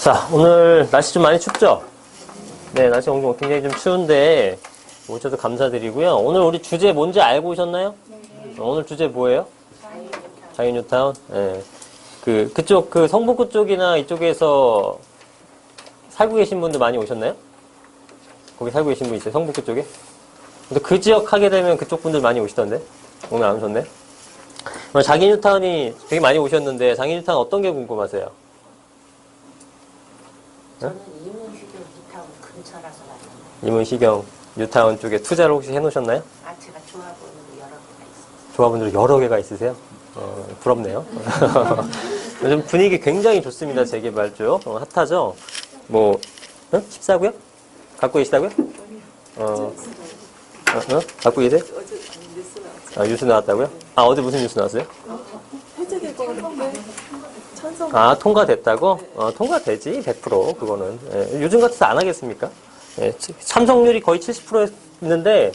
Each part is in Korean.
자, 오늘 날씨 좀 많이 춥죠? 네, 날씨 굉장히 좀 추운데 오셔서 감사드리고요. 오늘 우리 주제 뭔지 알고 오셨나요? 네. 오늘 주제 뭐예요? 장인뉴타운. 네. 그쪽, 성북구 쪽이나 이쪽에서 살고 계신 분들 많이 오셨나요? 거기 살고 계신 분 있어요? 성북구 쪽에? 근데 그 지역 하게 되면 그쪽 분들 많이 오시던데? 오늘 안 오셨네? 장인뉴타운이 되게 많이 오셨는데, 장인뉴타운 어떤 게 궁금하세요? 저는 이문시경 뉴타운 근처라서 왔는데. 이문시경 뉴타운 쪽에 투자를 혹시 해놓으셨나요? 아, 제가 조합원으로 여러 개가 있어요. 조합원들 여러 개가 있으세요? 부럽네요. 요즘 분위기 굉장히 좋습니다. 재개발 쪽. 핫하죠? 뭐, 14구요? 갖고 계시다고요? 갖고 계세요? 뉴스 나왔다고요? 어제 무슨 뉴스 나왔어요? 해제될 것 같은데 찬성. 통과됐다고? 통과되지, 100%. 그거는. 예, 요즘 같아서 안 하겠습니까? 예, 참석률이 거의 70%였는데,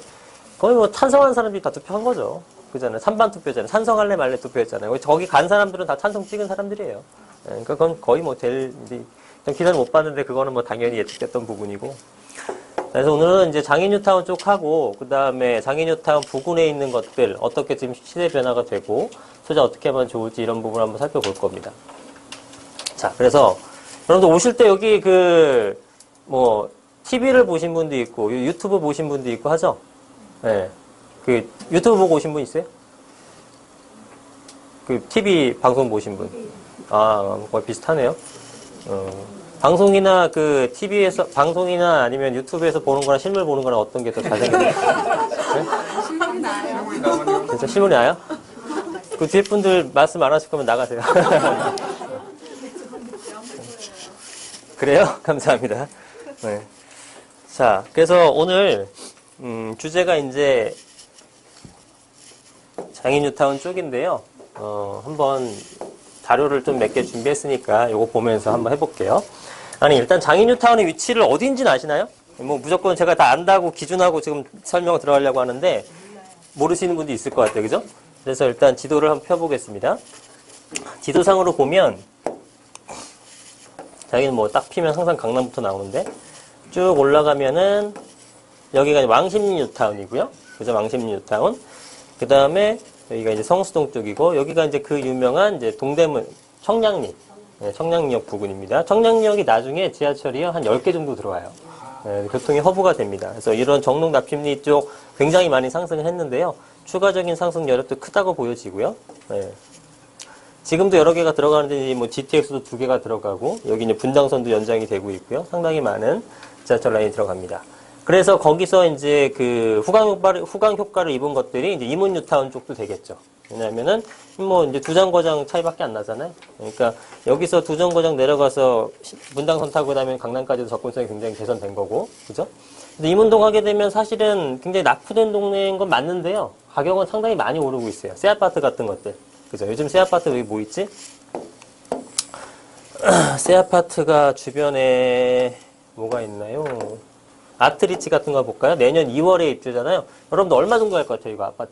거의 뭐 찬성한 사람들이 다 투표한 거죠. 그잖아요. 찬반 투표잖아요. 찬성할래 말래 투표했잖아요. 저기 간 사람들은 다 찬성 찍은 사람들이에요. 예, 그러니까 그건 거의 뭐 될 일이, 기사를 못 봤는데 그거는 뭐 당연히 예측됐던 부분이고. 그래서 오늘은 이제 장인뉴타운 쪽하고, 그 다음에 장인뉴타운 부근에 있는 것들, 어떻게 지금 시대 변화가 되고, 투자 어떻게 하면 좋을지 이런 부분을 한번 살펴볼 겁니다. 자, 그래서, 여러분들 오실 때 여기 TV를 보신 분도 있고, 유튜브 보신 분도 있고 하죠? 예. 네. 유튜브 보고 오신 분 있어요? TV 방송 보신 분? 거의 비슷하네요. 방송이나 TV에서, 방송이나 아니면 유튜브에서 보는 거나 실물 보는 거나 어떤 게 더 잘생겼나요? 네? 실물이 나요. 진짜 실물이 나요? 그 뒤에 분들 말씀 안 하실 거면 나가세요. 그래요? 감사합니다. 네. 자, 그래서 오늘, 주제가 이제 장인뉴타운 쪽인데요. 한번 자료를 좀 몇 개 준비했으니까 이거 보면서 한번 해볼게요. 일단 장인뉴타운의 위치를 어딘지는 아시나요? 뭐 무조건 제가 다 안다고 기준하고 지금 설명을 들어가려고 하는데 모르시는 분도 있을 것 같아요. 그죠? 그래서 일단 지도를 한번 펴보겠습니다. 지도상으로 보면 자기는 뭐 딱 피면 항상 강남부터 나오는데 쭉 올라가면은 여기가 왕십리뉴타운이고요. 그죠? 왕십리뉴타운. 그 다음에 여기가 이제 성수동 쪽이고 여기가 이제 그 유명한 이제 동대문 청량리. 네, 청량리역 부근입니다. 청량리역이 나중에 지하철이요 한 10개 정도 들어와요. 네, 교통이 허브가 됩니다. 그래서 이런 정릉 납십리 쪽 굉장히 많이 상승을 했는데요. 추가적인 상승 여력도 크다고 보여지고요. 네. 지금도 여러 개가 들어가는데 뭐 GTX도 2개가 들어가고 여기 이제 분당선도 연장이 되고 있고요. 상당히 많은 지하철 라인이 들어갑니다. 그래서 거기서 이제 후광 효과를 입은 것들이 이제 이문뉴타운 쪽도 되겠죠. 왜냐면은 뭐 이제 두 정거장 차이밖에 안 나잖아요. 그러니까 여기서 두 정거장 내려가서 분당선 타고 나면 강남까지도 접근성이 굉장히 개선된 거고, 그죠? 근데 이문동 하게 되면 사실은 굉장히 낙후된 동네인 건 맞는데요. 가격은 상당히 많이 오르고 있어요. 새 아파트 같은 것들. 그죠? 요즘 새 아파트 여기 뭐 있지? 새 아파트가 주변에 뭐가 있나요? 아트리치 같은 거 볼까요? 내년 2월에 입주잖아요. 여러분들 얼마 정도 할 것 같아요, 이거 아파트?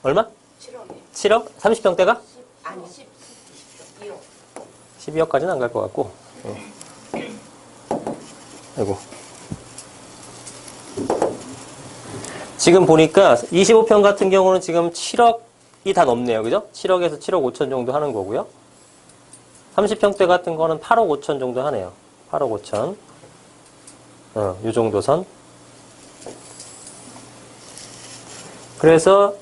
얼마? 7억이요. 7억? 30평대가? 아니, 12억. 12억까지는 안 갈 것 같고. 아이고. 지금 보니까 25평 같은 경우는 지금 7억이 다 넘네요. 그죠? 7억에서 7억 5천 정도 하는 거고요. 30평대 같은 거는 8억 5천 정도 하네요. 8억 5천. 요 정도 선. 그래서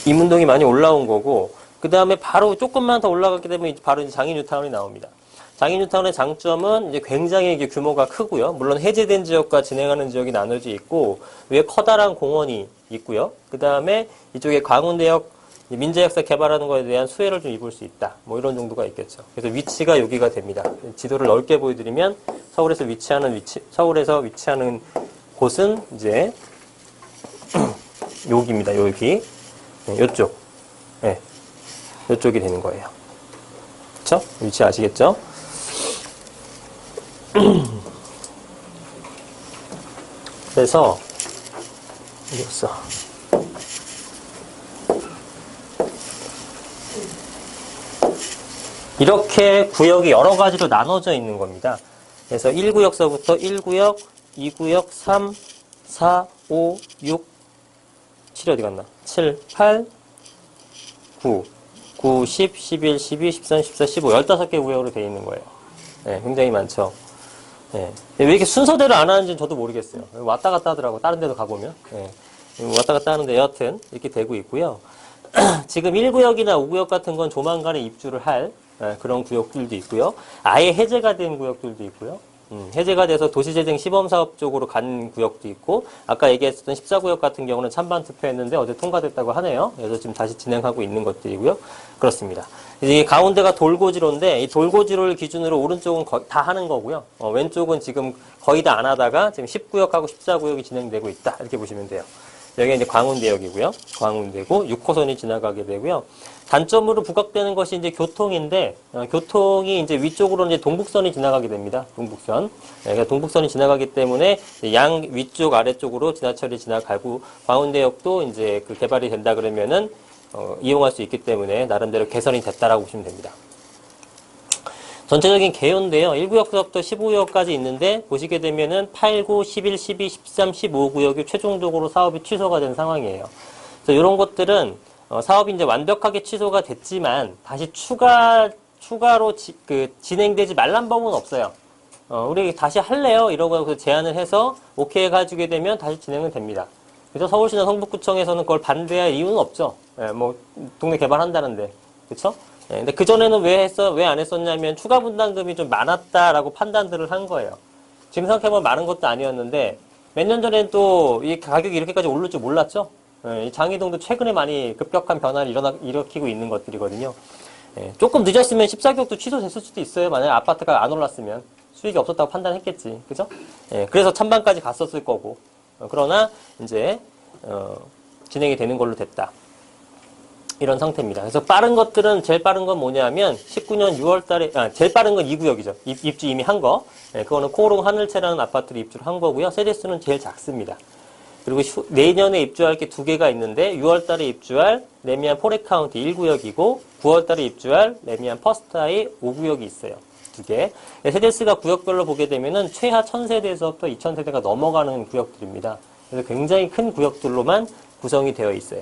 이문동이 많이 올라온 거고, 그 다음에 바로 조금만 더 올라가게 되면 바로 이제 장인뉴타운이 나옵니다. 장인뉴타운의 장점은 이제 굉장히 이게 규모가 크고요. 물론 해제된 지역과 진행하는 지역이 나눠져 있고, 위에 커다란 공원이 있고요. 그 다음에 이쪽에 광운대역 민재역사 개발하는 것에 대한 수혜를 좀 입을 수 있다. 뭐 이런 정도가 있겠죠. 그래서 위치가 여기가 됩니다. 지도를 넓게 보여드리면 서울에서 위치하는 곳은 이제 여기입니다. 여기. 네, 요쪽. 네. 요쪽이 되는 거예요. 그쵸? 위치 아시겠죠? 그래서 어디 갔어? 이렇게 구역이 여러 가지로 나눠져 있는 겁니다. 그래서 1구역서부터 1구역, 2구역, 3, 4, 5, 6, 7이 어디 갔나? 7, 8, 9, 9, 10, 11, 12, 13, 14, 15, 15개 구역으로 되어 있는 거예요. 네, 굉장히 많죠. 네. 왜 이렇게 순서대로 안 하는지는 저도 모르겠어요. 왔다 갔다 하더라고요. 다른 데도 가보면. 네. 왔다 갔다 하는데 여하튼 이렇게 되고 있고요. 지금 1구역이나 5구역 같은 건 조만간에 입주를 할 그런 구역들도 있고요. 아예 해제가 된 구역들도 있고요. 해제가 돼서 도시재생 시범사업 쪽으로 간 구역도 있고, 아까 얘기했었던 14구역 같은 경우는 찬반 투표했는데 어제 통과됐다고 하네요. 그래서 지금 다시 진행하고 있는 것들이고요. 그렇습니다. 이제 가운데가 돌고지로인데, 이 돌고지로를 기준으로 오른쪽은 거의 다 하는 거고요. 왼쪽은 지금 거의 다 안 하다가 지금 10구역하고 14구역이 진행되고 있다. 이렇게 보시면 돼요. 여기가 이제 광운대역이고요. 광운대고 6호선이 지나가게 되고요. 단점으로 부각되는 것이 이제 교통인데, 교통이 이제 위쪽으로 이제 동북선이 지나가게 됩니다. 동북선. 그러니까 동북선이 지나가기 때문에 양 위쪽 아래쪽으로 지하철이 지나가고, 광운대역도 이제 그 개발이 된다 그러면은 이용할 수 있기 때문에 나름대로 개선이 됐다라고 보시면 됩니다. 전체적인 개요인데요. 1구역부터 15구역까지 있는데 보시게 되면은 8, 9, 11, 12, 13, 15구역이 최종적으로 사업이 취소가 된 상황이에요. 그래서 이런 것들은 사업이 이제 완벽하게 취소가 됐지만 다시 추가로 진행되지 말란 법은 없어요. 우리 다시 할래요? 이러고 제안을 해서 오케이 해가지게 되면 다시 진행은 됩니다. 그래서 서울시나 성북구청에서는 그걸 반대할 이유는 없죠. 뭐 동네 개발한다는데, 그렇죠? 근데 그전에는 왜 안 했었냐면 추가 분담금이 좀 많았다라고 판단들을 한 거예요. 지금 생각해보면 많은 것도 아니었는데 몇 년 전엔 또 이 가격이 이렇게까지 오를 줄 몰랐죠. 이 장이동도 최근에 많이 급격한 변화를 일으키고 있는 것들이거든요. 조금 늦었으면 14개역도 취소됐을 수도 있어요. 만약에 아파트가 안 올랐으면 수익이 없었다고 판단했겠지. 그죠? 그래서 찬반까지 갔었을 거고. 그러나 이제 진행이 되는 걸로 됐다. 이런 상태입니다. 그래서 빠른 것들은 제일 빠른 건 뭐냐면 19년 6월 달에 제일 빠른 건 2구역이죠. 입주 이미 한 거. 그거는 코오롱 하늘채라는 아파트를 입주를 한 거고요. 세대수는 제일 작습니다. 그리고 내년에 입주할 게 두 개가 있는데 6월 달에 입주할 레미안 포레카운티 1구역이고 9월 달에 입주할 레미안 퍼스트아이 5구역이 있어요. 두 개. 세대수가 구역별로 보게 되면은 최하 1000세대에서부터 2000세대가 넘어가는 구역들입니다. 그래서 굉장히 큰 구역들로만 구성이 되어 있어요.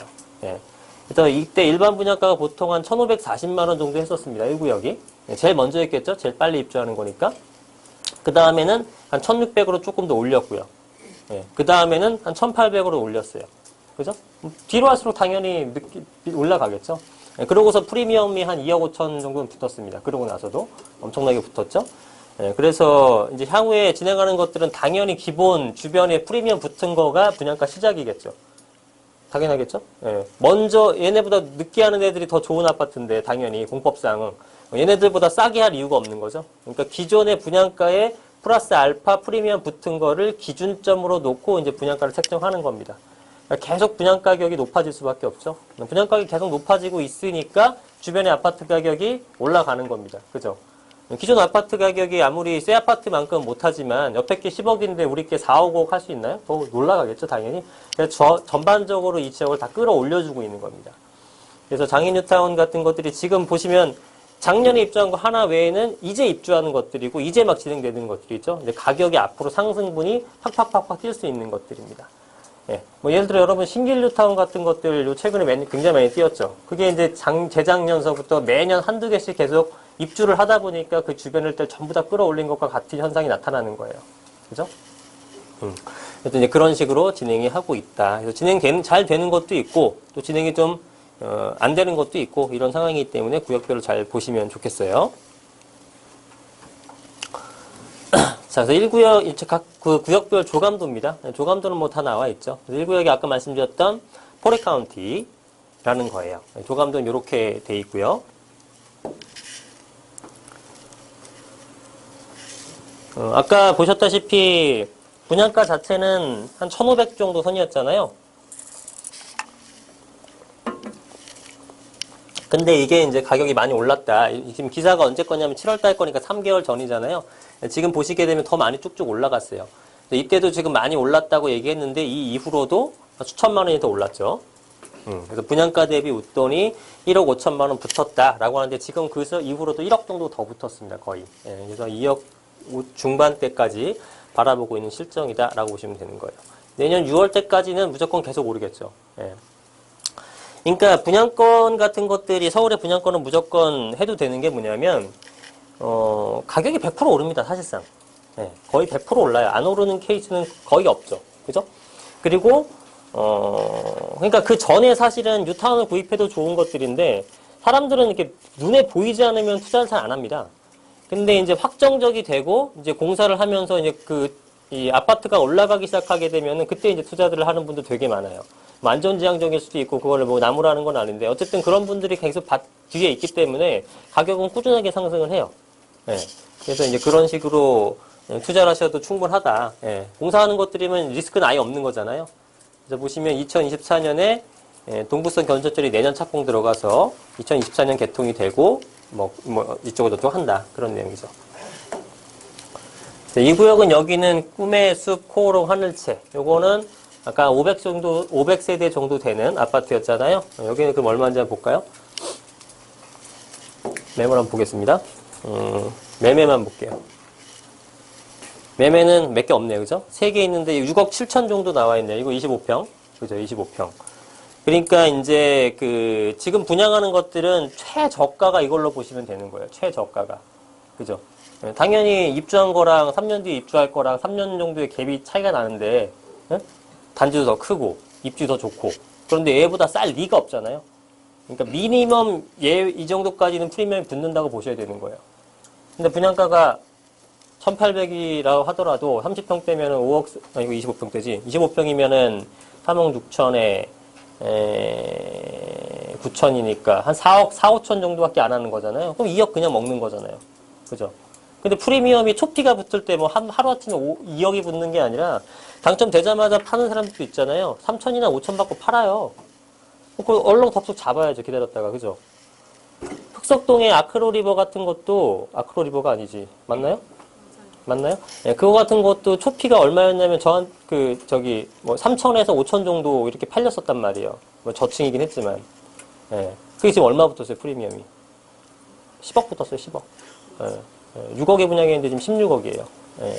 그래서 이때 일반 분양가가 보통 한 1,540만 원 정도 했었습니다. 1구역이. 제일 먼저 했겠죠? 제일 빨리 입주하는 거니까. 그 다음에는 한 1,600으로 조금 더 올렸고요. 그 다음에는 한 1,800으로 올렸어요. 그죠? 뒤로 할수록 당연히 올라가겠죠? 그러고서 프리미엄이 한 2억 5천 정도는 붙었습니다. 그러고 나서도 엄청나게 붙었죠? 그래서 이제 향후에 진행하는 것들은 당연히 기본 주변에 프리미엄 붙은 거가 분양가 시작이겠죠. 당연하겠죠? 먼저 얘네보다 늦게 하는 애들이 더 좋은 아파트인데 당연히 공법상 얘네들보다 싸게 할 이유가 없는 거죠. 그러니까 기존의 분양가에 플러스 알파 프리미엄 붙은 거를 기준점으로 놓고 이제 분양가를 책정하는 겁니다. 그러니까 계속 분양 가격이 높아질 수밖에 없죠. 분양 가격이 계속 높아지고 있으니까 주변의 아파트 가격이 올라가는 겁니다. 그죠? 기존 아파트 가격이 아무리 새 아파트만큼은 못하지만 옆에 게 10억인데 우리 게 4억, 5억 할 수 있나요? 더 올라가겠죠, 당연히. 그래서 전반적으로 이 지역을 다 끌어올려주고 있는 겁니다. 그래서 장인뉴타운 같은 것들이 지금 보시면 작년에 입주한 거 하나 외에는 이제 입주하는 것들이고 이제 막 진행되는 것들이 있죠. 이제 가격이 앞으로 상승분이 팍팍팍팍 뛸 수 있는 것들입니다. 뭐 예를 들어 여러분 신길뉴타운 같은 것들 요 최근에 굉장히 많이 뛰었죠. 그게 이제 재작년서부터 매년 한두 개씩 계속 입주를 하다 보니까 그 주변을 전부 다 끌어올린 것과 같은 현상이 나타나는 거예요. 그죠? 그래서 이제 그런 식으로 진행이 하고 있다. 그래서 잘 되는 것도 있고, 또 진행이 좀, 안 되는 것도 있고, 이런 상황이기 때문에 구역별로 잘 보시면 좋겠어요. 자, 그래서 1구역, 각 구역별 조감도입니다. 조감도는 뭐 다 나와 있죠. 1구역이 아까 말씀드렸던 포레카운티라는 거예요. 조감도는 이렇게 돼 있고요. 아까 보셨다시피 분양가 자체는 한 1,500 정도 선이었잖아요. 근데 이게 이제 가격이 많이 올랐다. 지금 기사가 언제 거냐면 7월 달 거니까 3개월 전이잖아요. 지금 보시게 되면 더 많이 쭉쭉 올라갔어요. 이때도 지금 많이 올랐다고 얘기했는데 이 이후로도 수천만 원이 더 올랐죠. 그래서 분양가 대비 웃돈이 1억 5천만 원 붙었다라고 하는데 지금 그 이후로도 1억 정도 더 붙었습니다. 거의. 예, 그래서 2억 중반대까지 바라보고 있는 실정이다라고 보시면 되는 거예요. 내년 6월 때까지는 무조건 계속 오르겠죠. 예. 그러니까 분양권 같은 것들이 서울의 분양권은 무조건 해도 되는 게 뭐냐면 가격이 100% 오릅니다. 사실상. 예, 거의 100% 올라요. 안 오르는 케이스는 거의 없죠. 그죠? 그리고 그러니까 그 전에 사실은 뉴타운을 구입해도 좋은 것들인데 사람들은 이렇게 눈에 보이지 않으면 투자를 잘 안 합니다. 근데 이제 확정적이 되고 이제 공사를 하면서 이제 이 아파트가 올라가기 시작하게 되면은 그때 이제 투자들을 하는 분들 되게 많아요. 뭐 안전지향적일 수도 있고 그거를 뭐 나무라는 건 아닌데 어쨌든 그런 분들이 계속 뒤에 있기 때문에 가격은 꾸준하게 상승을 해요. 예. 그래서 이제 그런 식으로 투자를 하셔도 충분하다. 예. 공사하는 것들이면 리스크는 아예 없는 거잖아요. 그래서 보시면 2024년에 동부선 견적절이 내년 착공 들어가서 2024년 개통이 되고 뭐 이쪽으로 또 한다. 그런 내용이죠. 이 구역은 여기는 꿈의 숲 코오롱 하늘채. 요거는 아까 500세대 정도 되는 아파트였잖아요. 여기는 그럼 얼마인지 한번 볼까요? 매물 한번 보겠습니다. 매매만 볼게요. 매매는 몇 개 없네요. 그죠? 3개 있는데 6억 7천 정도 나와 있네요. 이거 25평. 그죠? 25평. 그러니까 이제 지금 분양하는 것들은 최저가가 이걸로 보시면 되는 거예요. 최저가가. 그죠? 당연히 입주한 거랑 3년 뒤에 입주할 거랑 3년 정도의 갭이 차이가 나는데, 응? 단지도 더 크고, 입주 더 좋고. 그런데 얘보다 쌀 리가 없잖아요. 그러니까 미니멈 이 정도까지는 프리미엄이 붙는다고 보셔야 되는 거예요. 근데 분양가가 1,800이라고 하더라도 30평대면은 5억, 이거 25평대지. 25평이면은 3억 6천에 9천이니까 한 4억, 4, 5천 정도밖에 안 하는 거잖아요. 그럼 2억 그냥 먹는 거잖아요. 그죠? 근데 프리미엄이 초피가 붙을 때 뭐 하루아침에 2억이 붙는 게 아니라 당첨되자마자 파는 사람들도 있잖아요. 3천이나 5천 받고 팔아요. 그걸 얼렁덥석 잡아야죠. 기다렸다가. 그죠? 흑석동의 아크로리버 같은 것도 아크로리버가 아니지. 맞나요? 맞나요? 예, 그거 같은 것도 초피가 얼마였냐면 뭐 3천에서 5천 정도 이렇게 팔렸었단 말이에요. 뭐 저층이긴 했지만. 예. 그게 지금 얼마 붙었어요, 프리미엄이? 10억 붙었어요, 10억. 예. 6억에 분양했는데 지금 16억이에요. 예.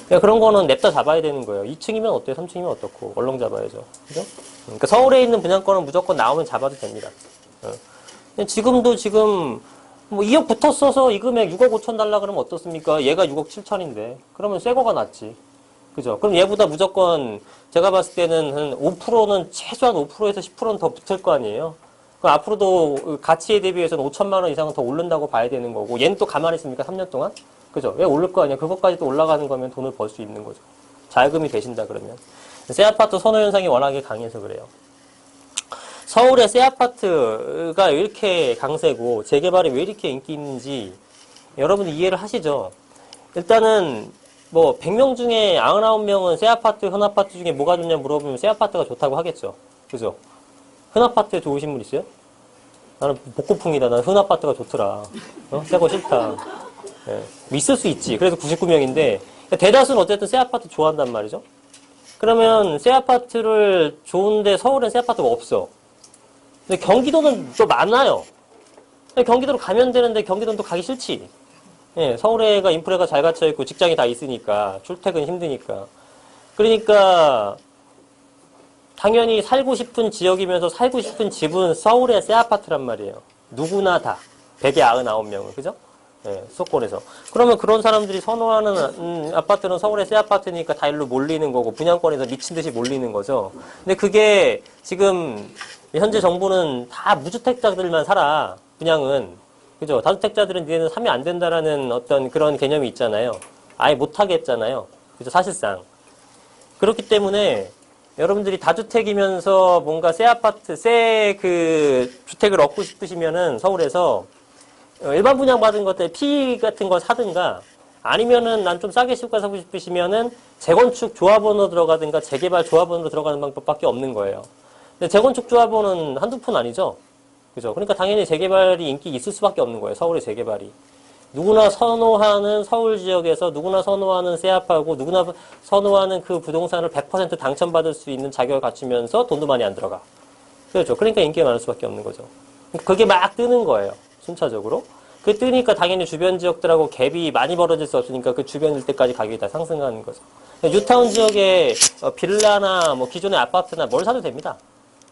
그러니까 그런 거는 냅다 잡아야 되는 거예요. 2층이면 어때요? 3층이면 어떻고? 얼렁 잡아야죠. 그죠? 그러니까 서울에 있는 분양권은 무조건 나오면 잡아도 됩니다. 지금도 지금 뭐 2억 붙었어서 이 금액 6억 5천 달라 그러면 어떻습니까? 얘가 6억 7천인데. 그러면 새 거가 낫지. 그죠? 그럼 얘보다 무조건 제가 봤을 때는 한 5%는 최소한 5%에서 10%는 더 붙을 거 아니에요? 그럼 앞으로도 가치에 대비해서는 5천만 원 이상은 더 오른다고 봐야 되는 거고 얘는 또 가만히 있습니까? 3년 동안? 그죠? 왜 오를 거 아니야? 그것까지 또 올라가는 거면 돈을 벌 수 있는 거죠. 자금이 되신다 그러면. 새 아파트 선호 현상이 워낙에 강해서 그래요. 서울의 새 아파트가 왜 이렇게 강세고 재개발이 왜 이렇게 인기 있는지 여러분들 이해를 하시죠? 일단은 뭐 100명 중에 99명은 새 아파트, 현 아파트 중에 뭐가 좋냐 물어보면 새 아파트가 좋다고 하겠죠. 그죠? 현 아파트에 좋으신 분 있어요? 나는 복고풍이다. 나는 현 아파트가 좋더라. 새 거 싫다. 예. 있을 수 있지. 그래서 99명인데 대다수는 어쨌든 새 아파트 좋아한단 말이죠. 그러면 새 아파트를 좋은데 서울엔 새 아파트가 없어. 근데 경기도는 또 많아요. 경기도로 가면 되는데 경기도는 또 가기 싫지. 예, 서울에가 인프라가 잘 갖춰 있고 직장이 다 있으니까 출퇴근 힘드니까. 그러니까 당연히 살고 싶은 지역이면서 살고 싶은 집은 서울의 새 아파트란 말이에요. 누구나 다. 199명은. 그죠? 예, 수도권에서. 그러면 그런 사람들이 선호하는 아파트는 서울의 새 아파트니까 다 일로 몰리는 거고 분양권에서 미친 듯이 몰리는 거죠. 근데 그게 지금 현재 정부는 다 무주택자들만 살아. 분양은. 그죠? 다주택자들은 니네는 사면 안 된다라는 어떤 그런 개념이 있잖아요. 아예 못하게 했잖아요. 그죠? 사실상. 그렇기 때문에 여러분들이 다주택이면서 뭔가 새 아파트, 새 주택을 얻고 싶으시면은 서울에서 일반 분양 받은 것들 P 같은 거 사든가 아니면은 난 좀 싸게 시집가 사고 싶으시면은 재건축 조합원으로 들어가든가 재개발 조합원으로 들어가는 방법밖에 없는 거예요. 근데 재건축 조합원은 한두 푼 아니죠? 그죠? 그러니까 당연히 재개발이 인기 있을 수밖에 없는 거예요. 서울의 재개발이. 누구나 선호하는 서울 지역에서 누구나 선호하는 새 아파트고 누구나 선호하는 그 부동산을 100% 당첨받을 수 있는 자격을 갖추면서 돈도 많이 안 들어가. 그렇죠. 그러니까 인기가 많을 수밖에 없는 거죠. 그게 막 뜨는 거예요. 순차적으로. 그 뜨니까 당연히 주변 지역들하고 갭이 많이 벌어질 수 없으니까 그 주변 일대까지 가격이 다 상승하는 거죠. 뉴타운 지역에 빌라나 뭐 기존의 아파트나 뭘 사도 됩니다.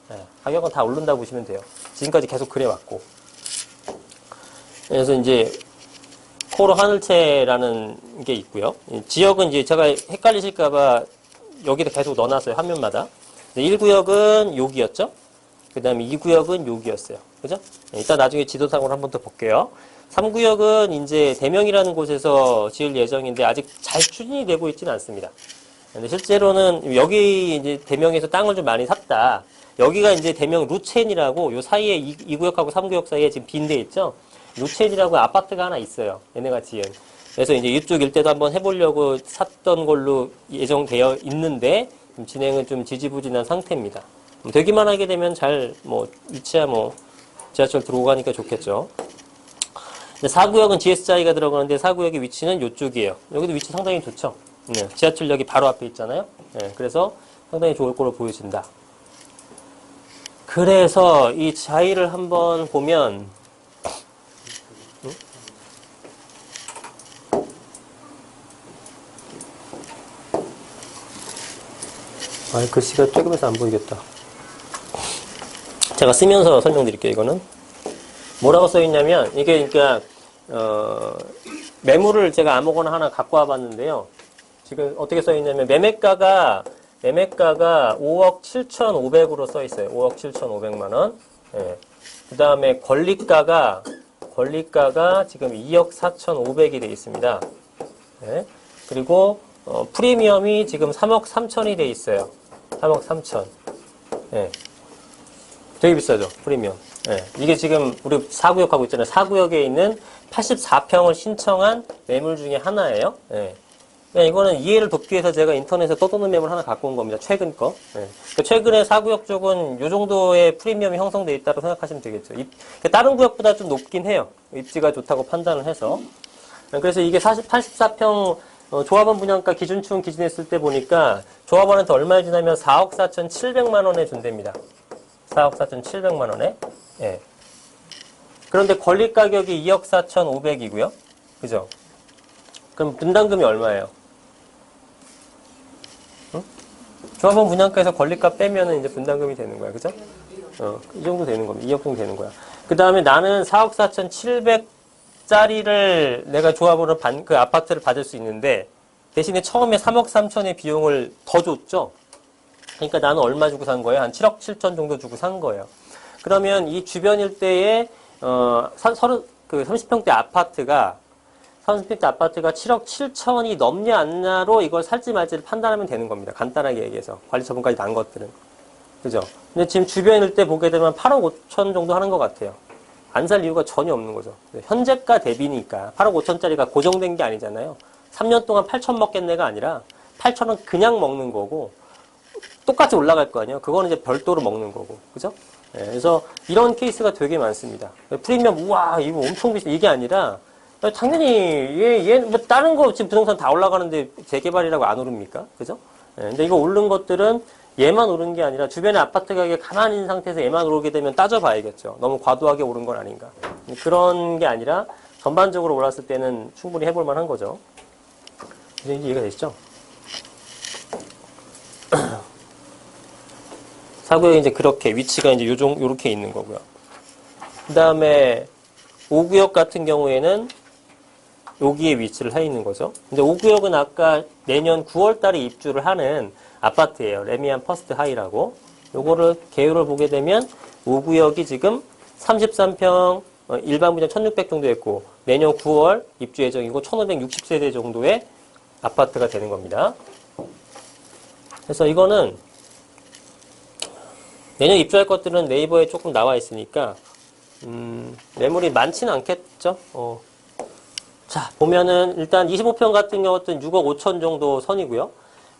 네, 가격은 다 오른다고 보시면 돼요. 지금까지 계속 그래왔고. 그래서 이제 코로 하늘채라는 게 있고요. 지역은 이제 제가 헷갈리실까봐 여기다 계속 넣어놨어요. 화면마다. 1구역은 여기였죠. 그 다음에 2구역은 여기였어요. 그죠? 이따 나중에 지도상으로 한번 더 볼게요. 3구역은 이제 대명이라는 곳에서 지을 예정인데 아직 잘 추진이 되고 있지는 않습니다. 근데 실제로는 여기 이제 대명에서 땅을 좀 많이 샀다. 여기가 이제 대명 루첸이라고 요 사이에 2구역하고 3구역 사이에 지금 빈 데 있죠? 루첸이라고 아파트가 하나 있어요. 얘네가 지은. 그래서 이제 이쪽 일대도 한번 해보려고 샀던 걸로 예정되어 있는데 진행은 좀 지지부진한 상태입니다. 되기만 하게 되면 잘 뭐 위치야 뭐 지하철 들어오고 가니까 좋겠죠. 4구역은 GS자이가 들어가는데 4구역의 위치는 이쪽이에요. 여기도 위치 상당히 좋죠. 네, 지하철역이 바로 앞에 있잖아요. 네, 그래서 상당히 좋을 거로 보여진다. 그래서 이 자이를 한번 보면 글씨가 조금해서 안 보이겠다. 제가 쓰면서 설명드릴게요. 이거는 뭐라고 써있냐면 이게 그러니까 매물을 제가 아무거나 하나 갖고 와봤는데요. 지금 어떻게 써있냐면 매매가가 5억 7,500으로 써있어요. 5억 7,500만 원. 예. 그 다음에 권리가가 지금 2억 4,500이 되어 있습니다. 예. 그리고 프리미엄이 지금 3억 3천이 돼 있어요. 3억 3천. 예. 되게 비싸죠, 프리미엄. 예. 이게 지금 우리 4구역 하고 있잖아요. 4구역에 있는 84평을 신청한 매물 중에 하나예요. 예. 그러니까 이거는 이해를 돕기 위해서 제가 인터넷에 떠도는 매물 하나 갖고 온 겁니다. 최근 거. 예. 그러니까 최근에 4구역 쪽은 이 정도의 프리미엄이 형성되어 있다고 생각하시면 되겠죠. 그러니까 다른 구역보다 좀 높긴 해요. 입지가 좋다고 판단을 해서. 그래서 이게 84평 조합원 분양가 기준층 기준했을 때 보니까 조합원한테 얼마에 주냐면 4억 4,700만 원에 준답니다. 4억 4,700만 원에. 예. 그런데 권리 가격이 2억 4,500이고요. 그죠? 그럼 분담금이 얼마예요? 응? 조합원 분양가에서 권리가 빼면은 이제 분담금이 되는 거야. 그죠? 이 정도 되는 겁니다. 2억 정도 되는 거야. 그 다음에 나는 4억 4,700짜리를 내가 조합으로 그 아파트를 받을 수 있는데 대신에 처음에 3억 3천의 비용을 더 줬죠? 그러니까 나는 얼마 주고 산 거예요? 한 7억 7천 정도 주고 산 거예요. 그러면 이 주변 일대에 30평대 아파트가 7억 7천이 넘냐 안 나로 이걸 살지 말지를 판단하면 되는 겁니다. 간단하게 얘기해서. 관리 처분까지 난 것들은. 그죠? 근데 지금 주변 일대 보게 되면 8억 5천 정도 하는 것 같아요. 안 살 이유가 전혀 없는 거죠. 현재가 대비니까 8억 5천짜리가 고정된 게 아니잖아요. 3년 동안 8천 먹겠네가 아니라 8천은 그냥 먹는 거고 똑같이 올라갈 거 아니에요. 그거는 이제 별도로 먹는 거고. 그죠? 네, 그래서 이런 케이스가 되게 많습니다. 프리미엄 우와 이거 엄청 비싸 이게 아니라 당연히 얘 뭐 다른 거 지금 부동산 다 올라가는데 재개발이라고 안 오릅니까? 그죠? 네, 근데 이거 오른 것들은 얘만 오른 게 아니라 주변에 아파트 가격이 가만히 있는 상태에서 얘만 오르게 되면 따져봐야겠죠. 너무 과도하게 오른 건 아닌가. 그런 게 아니라 전반적으로 올랐을 때는 충분히 해볼 만한 거죠. 이제 이해가 되시죠? 4구역이 이제 그렇게 위치가 이제 요렇게 있는 거고요. 그 다음에 5구역 같은 경우에는 여기에 위치를 해 있는 거죠. 근데 5구역은 아까 내년 9월 달에 입주를 하는 아파트예요. 레미안 퍼스트 하이라고. 요거를 개요를 보게 되면 5구역이 지금 33평 일반 분양 1,600 정도 했고 내년 9월 입주 예정이고 1,560세대 정도의 아파트가 되는 겁니다. 그래서 이거는 내년 입주할 것들은 네이버에 조금 나와 있으니까 매물이 많지는 않겠죠. 자 보면은 일단 25평 같은 경우는 6억 5천 정도 선이고요.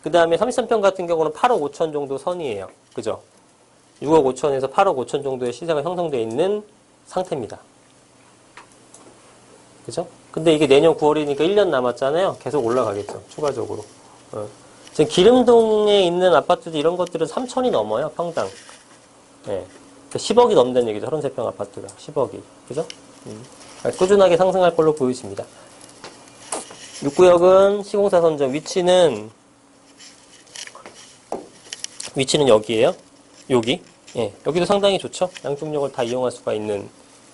그 다음에 33평 같은 경우는 8억 5천 정도 선이에요. 그죠? 6억 5천에서 8억 5천 정도의 시세가 형성되어 있는 상태입니다. 그죠? 근데 이게 내년 9월이니까 1년 남았잖아요. 계속 올라가겠죠. 추가적으로. 지금 기름동에 있는 아파트도 이런 것들은 3천이 넘어요. 평당. 네. 10억이 넘는다는 얘기죠. 33평 아파트가. 10억이. 그죠? 꾸준하게 상승할 걸로 보여집니다. 6구역은 시공사 선정. 위치는 여기에요. 여기. 예, 여기도 상당히 좋죠. 양쪽역을 다 이용할 수가 있는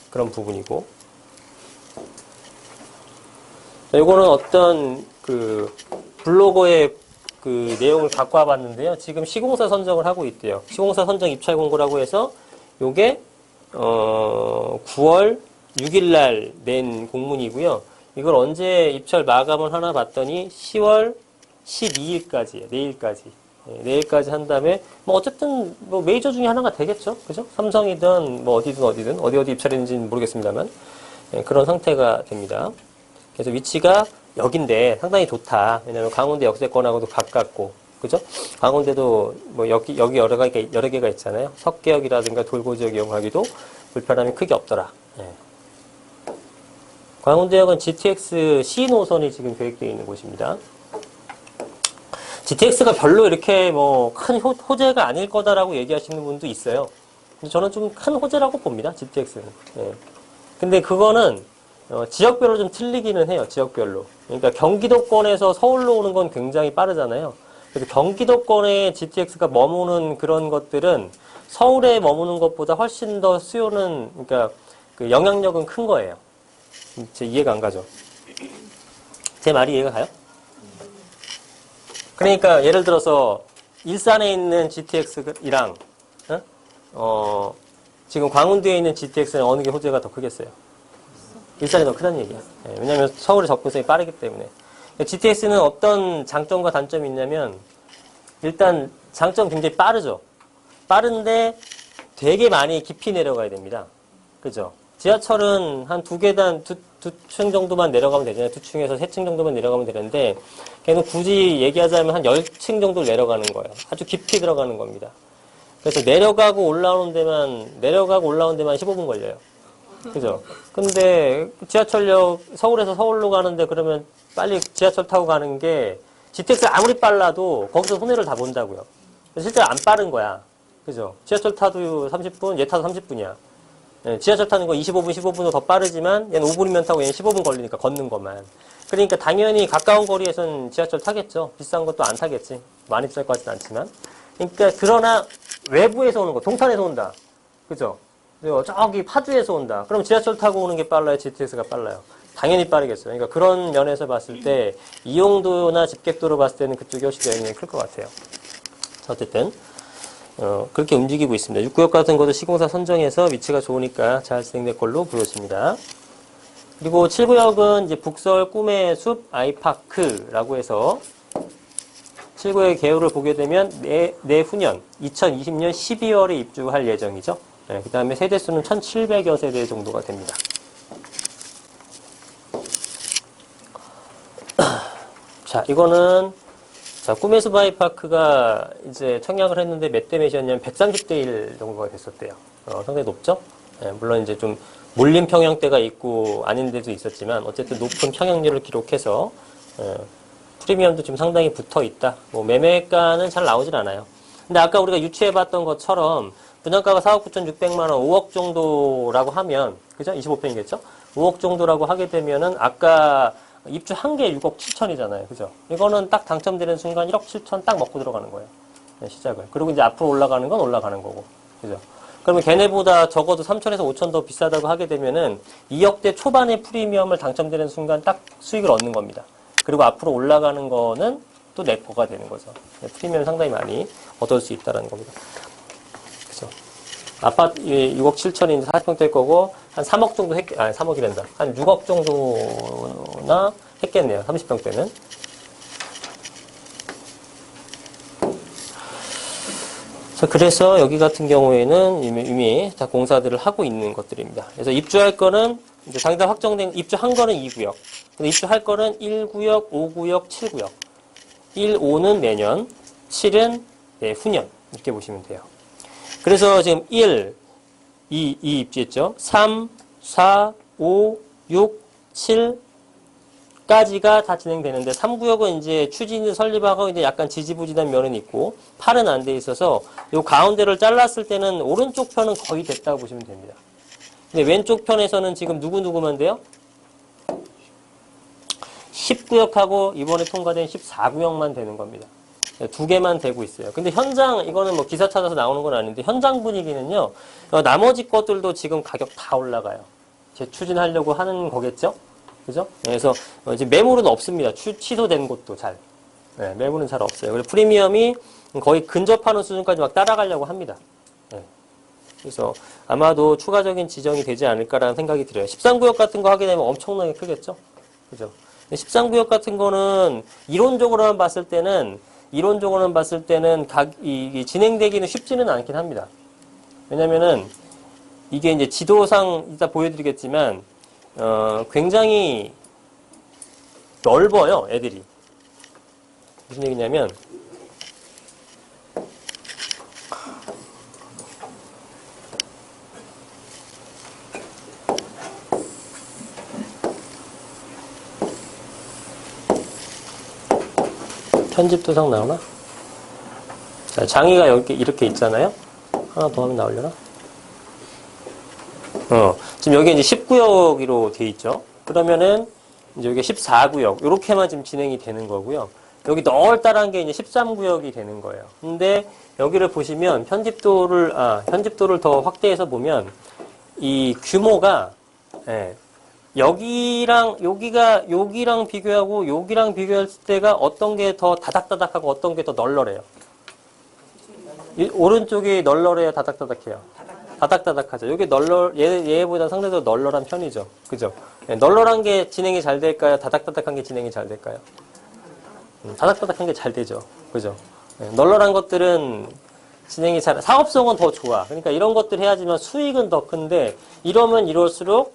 그런 부분이고. 자, 이거는 어떤 그 블로거의 그 내용을 갖고 와봤는데요. 지금 시공사 선정을 하고 있대요. 시공사 선정 입찰 공고라고 해서 요게 9월 6일 날 낸 공문이고요. 이걸 언제 입찰 마감을 하나 봤더니 10월 12일까지예요. 내일까지. 네, 내일까지 한 다음에 뭐 어쨌든 뭐 메이저 중에 하나가 되겠죠. 그죠? 삼성이든 뭐 어디든 어디 입찰했는지는 모르겠습니다만 네, 그런 상태가 됩니다. 그래서 위치가 여긴데 상당히 좋다. 왜냐면 강원도 역세권하고도 가깝고, 그죠? 강원도도 뭐 여기 여러 개가 있잖아요. 석계역이라든가 돌고지역 이용하기도 불편함이 크게 없더라. 예. 강원도역은 GTX C 노선이 지금 계획되어 있는 곳입니다. GTX가 별로 이렇게 뭐 큰 호재가 아닐 거다라고 얘기하시는 분도 있어요. 근데 저는 좀 큰 호재라고 봅니다. GTX는. 예. 근데 그거는 지역별로 좀 틀리기는 해요. 지역별로. 그러니까 경기도권에서 서울로 오는 건 굉장히 빠르잖아요. 그래서 경기도권에 GTX가 머무는 그런 것들은 서울에 머무는 것보다 훨씬 더 수요는, 그러니까 그 영향력은 큰 거예요. 제 이해가 안 가죠? 제 말이 이해가 가요? 그러니까 예를 들어서 일산에 있는 GTX랑 지금 광운도에 있는 GTX는 어느 게 호재가 더 크겠어요? 일산이 더 크다는 얘기야. 예, 왜냐하면 서울의 접근성이 빠르기 때문에. GTX는 어떤 장점과 단점이 있냐면 일단 장점 굉장히 빠르죠. 빠른데 되게 많이 깊이 내려가야 됩니다. 그죠? 지하철은 한 두 층 정도만 내려가면 되잖아요. 2층에서 3층 정도만 내려가면 되는데 걔는 굳이 얘기하자면 한 10층 정도를 내려가는 거예요. 아주 깊이 들어가는 겁니다. 그래서 내려가고 올라오는 데만 15분 걸려요. 그죠? 근데 지하철역 서울에서 서울로 가는데 그러면 빨리 지하철 타고 가는 게 GTX가 아무리 빨라도 거기서 손해를 다 본다고요. 실제로 안 빠른 거야. 그죠? 지하철 타도 30분, 얘 타도 30분이야. 예, 지하철 타는 거 15분도 더 빠르지만 얘는 5분이면 타고 얘는 15분 걸리니까 걷는 것만. 그러니까 당연히 가까운 거리에선 지하철 타겠죠. 비싼 것도 안 타겠지. 많이 비쌀 것 같진 않지만. 그러니까 그러나 외부에서 오는 거, 동탄에서 온다. 그죠? 저기 파주에서 온다. 그럼 지하철 타고 오는 게 빨라요? GTX가 빨라요? 당연히 빠르겠어요. 그러니까 그런 면에서 봤을 때 이용도나 집객도로 봤을 때는 그쪽이 훨씬 영향이 클 것 같아요. 어쨌든 그렇게 움직이고 있습니다. 6구역 같은 것도 시공사 선정해서 위치가 좋으니까 잘 진행될 걸로 보여집니다. 그리고 7구역은 이제 북설 꿈의 숲 아이파크라고 해서 7구역의 개요를 보게 되면 내후년 2020년 12월에 입주할 예정이죠. 네, 그 다음에 세대수는 1,700여 세대 정도가 됩니다. 자, 이거는 꿈의 숲 아이파크가 이제 청약을 했는데 몇 대 몇이었냐면 130대 1 정도가 됐었대요. 상당히 높죠? 네, 물론 이제 좀 몰림 평형대가 있고 아닌 데도 있었지만 어쨌든 높은 평형률을 기록해서 프리미엄도 좀 상당히 붙어 있다. 뭐 매매가는 잘 나오질 않아요. 근데 아까 우리가 유추해봤던 것처럼 분양가가 4억 9,600만 원, 5억 정도라고 하면, 그죠? 25평이겠죠? 5억 정도라고 하게 되면은 아까 입주 한 개 6억 7천이잖아요. 그죠? 이거는 딱 당첨되는 순간 1억 7천 딱 먹고 들어가는 거예요. 네, 시작을. 그리고 이제 앞으로 올라가는 건 올라가는 거고. 그죠? 그러면 걔네보다 적어도 3천에서 5천 더 비싸다고 하게 되면은 2억대 초반의 프리미엄을 당첨되는 순간 딱 수익을 얻는 겁니다. 그리고 앞으로 올라가는 거는 또 내 거가 되는 거죠. 네, 프리미엄 상당히 많이 얻을 수 있다는 겁니다. 그죠? 아파트 6억 7천이 40평대일 거고 한 3억 정도 3억이란다. 한 6억 정도나 했겠네요. 30평대는. 자, 그래서 여기 같은 경우에는 이미 다 공사들을 하고 있는 것들입니다. 그래서 입주할 거는 이제 당장 확정된 입주한 거는 2구역. 근데 입주할 거는 1구역, 5구역, 7구역. 1, 5는 내년, 7은 내후년. 이렇게 보시면 돼요. 그래서 지금 1, 2 입주했죠. 3, 4, 5, 6, 7, 까지가 다 진행되는데 3구역은 이제 추진이 설립하고 이제 약간 지지부진한 면은 있고 팔은 안 돼 있어서 요 가운데를 잘랐을 때는 오른쪽 편은 거의 됐다고 보시면 됩니다. 근데 왼쪽 편에서는 지금 누구누구만 돼요? 10구역하고 이번에 통과된 14구역만 되는 겁니다. 두 개만 되고 있어요. 근데 현장, 이거는 뭐 기사 찾아서 나오는 건 아닌데 현장 분위기는요, 나머지 것들도 지금 가격 다 올라가요. 재추진하려고 하는 거겠죠? 그죠? 그래서 이제 매물은 없습니다. 취소된 곳도 잘. 네, 매물은 잘 없어요. 그리고 프리미엄이 거의 근접하는 수준까지 막 따라가려고 합니다. 네. 그래서 아마도 추가적인 지정이 되지 않을까라는 생각이 들어요. 13구역 같은 거 하게 되면 엄청나게 크겠죠? 그죠? 13구역 같은 거는 이론적으로만 봤을 때는 이 진행되기는 쉽지는 않긴 합니다. 왜냐면은 이게 이제 지도상 이따 보여드리겠지만 굉장히 넓어요, 애들이. 무슨 얘기냐면 편집 도상 나오나? 자, 장애가 여기 이렇게 있잖아요. 하나 더 하면 나오려나? 지금 여기 이제 10구역으로 돼 있죠. 그러면은 이제 여기 14구역 이렇게만 지금 진행이 되는 거고요. 여기 널따란 게 이제 13구역이 되는 거예요. 근데 여기를 보시면 편집도를 더 확대해서 보면 이 규모가 여기랑 비교하고 여기랑 비교했을 때가 어떤 게 더 다닥다닥하고 어떤 게 더 널널해요. 오른쪽이 널널해요, 다닥다닥해요. 다닥다닥하죠. 여기 얘보다 상대적으로 널널한 편이죠. 그죠? 네, 널널한 게 진행이 잘 될까요? 다닥다닥한 게 진행이 잘 될까요? 다닥다닥한 게 잘 되죠. 그죠? 네, 널널한 것들은 진행이 사업성은 더 좋아. 그러니까 이런 것들 해야지만 수익은 더 큰데, 이러면 이럴수록,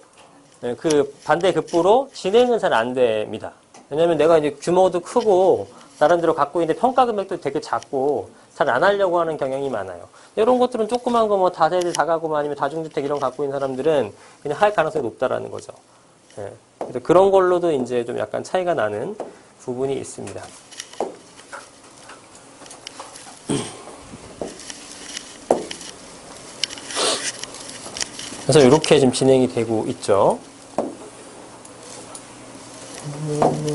그 반대 급부로 진행은 잘 안 됩니다. 왜냐면 내가 이제 규모도 크고, 나름대로 갖고 있는데 평가 금액도 되게 작고, 잘 안 하려고 하는 경향이 많아요. 이런 것들은 조그만 거 뭐 다세대 다가구 아니면 다중주택 이런 거 갖고 있는 사람들은 그냥 할 가능성이 높다라는 거죠. 예. 그래서 그런 걸로도 이제 좀 약간 차이가 나는 부분이 있습니다. 그래서 이렇게 지금 진행이 되고 있죠.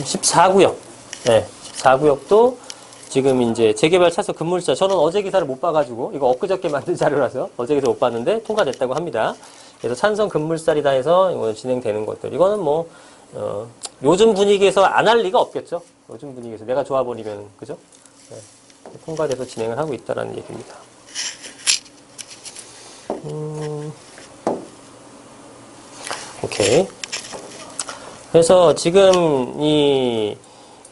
14구역. 네, 14구역도 지금 이제 재개발 차서 급물자. 저는 어제 기사를 못 봐가지고, 이거 엊그저께 만든 자료라서 어제 기사 못 봤는데 통과됐다고 합니다. 그래서 찬성 급물살이다 해서 이거 진행되는 것들. 이거는 뭐, 요즘 분위기에서 안 할 리가 없겠죠. 요즘 분위기에서 내가 좋아버리면, 그죠? 네, 통과돼서 진행을 하고 있다는 얘기입니다. 오케이. 그래서 지금 이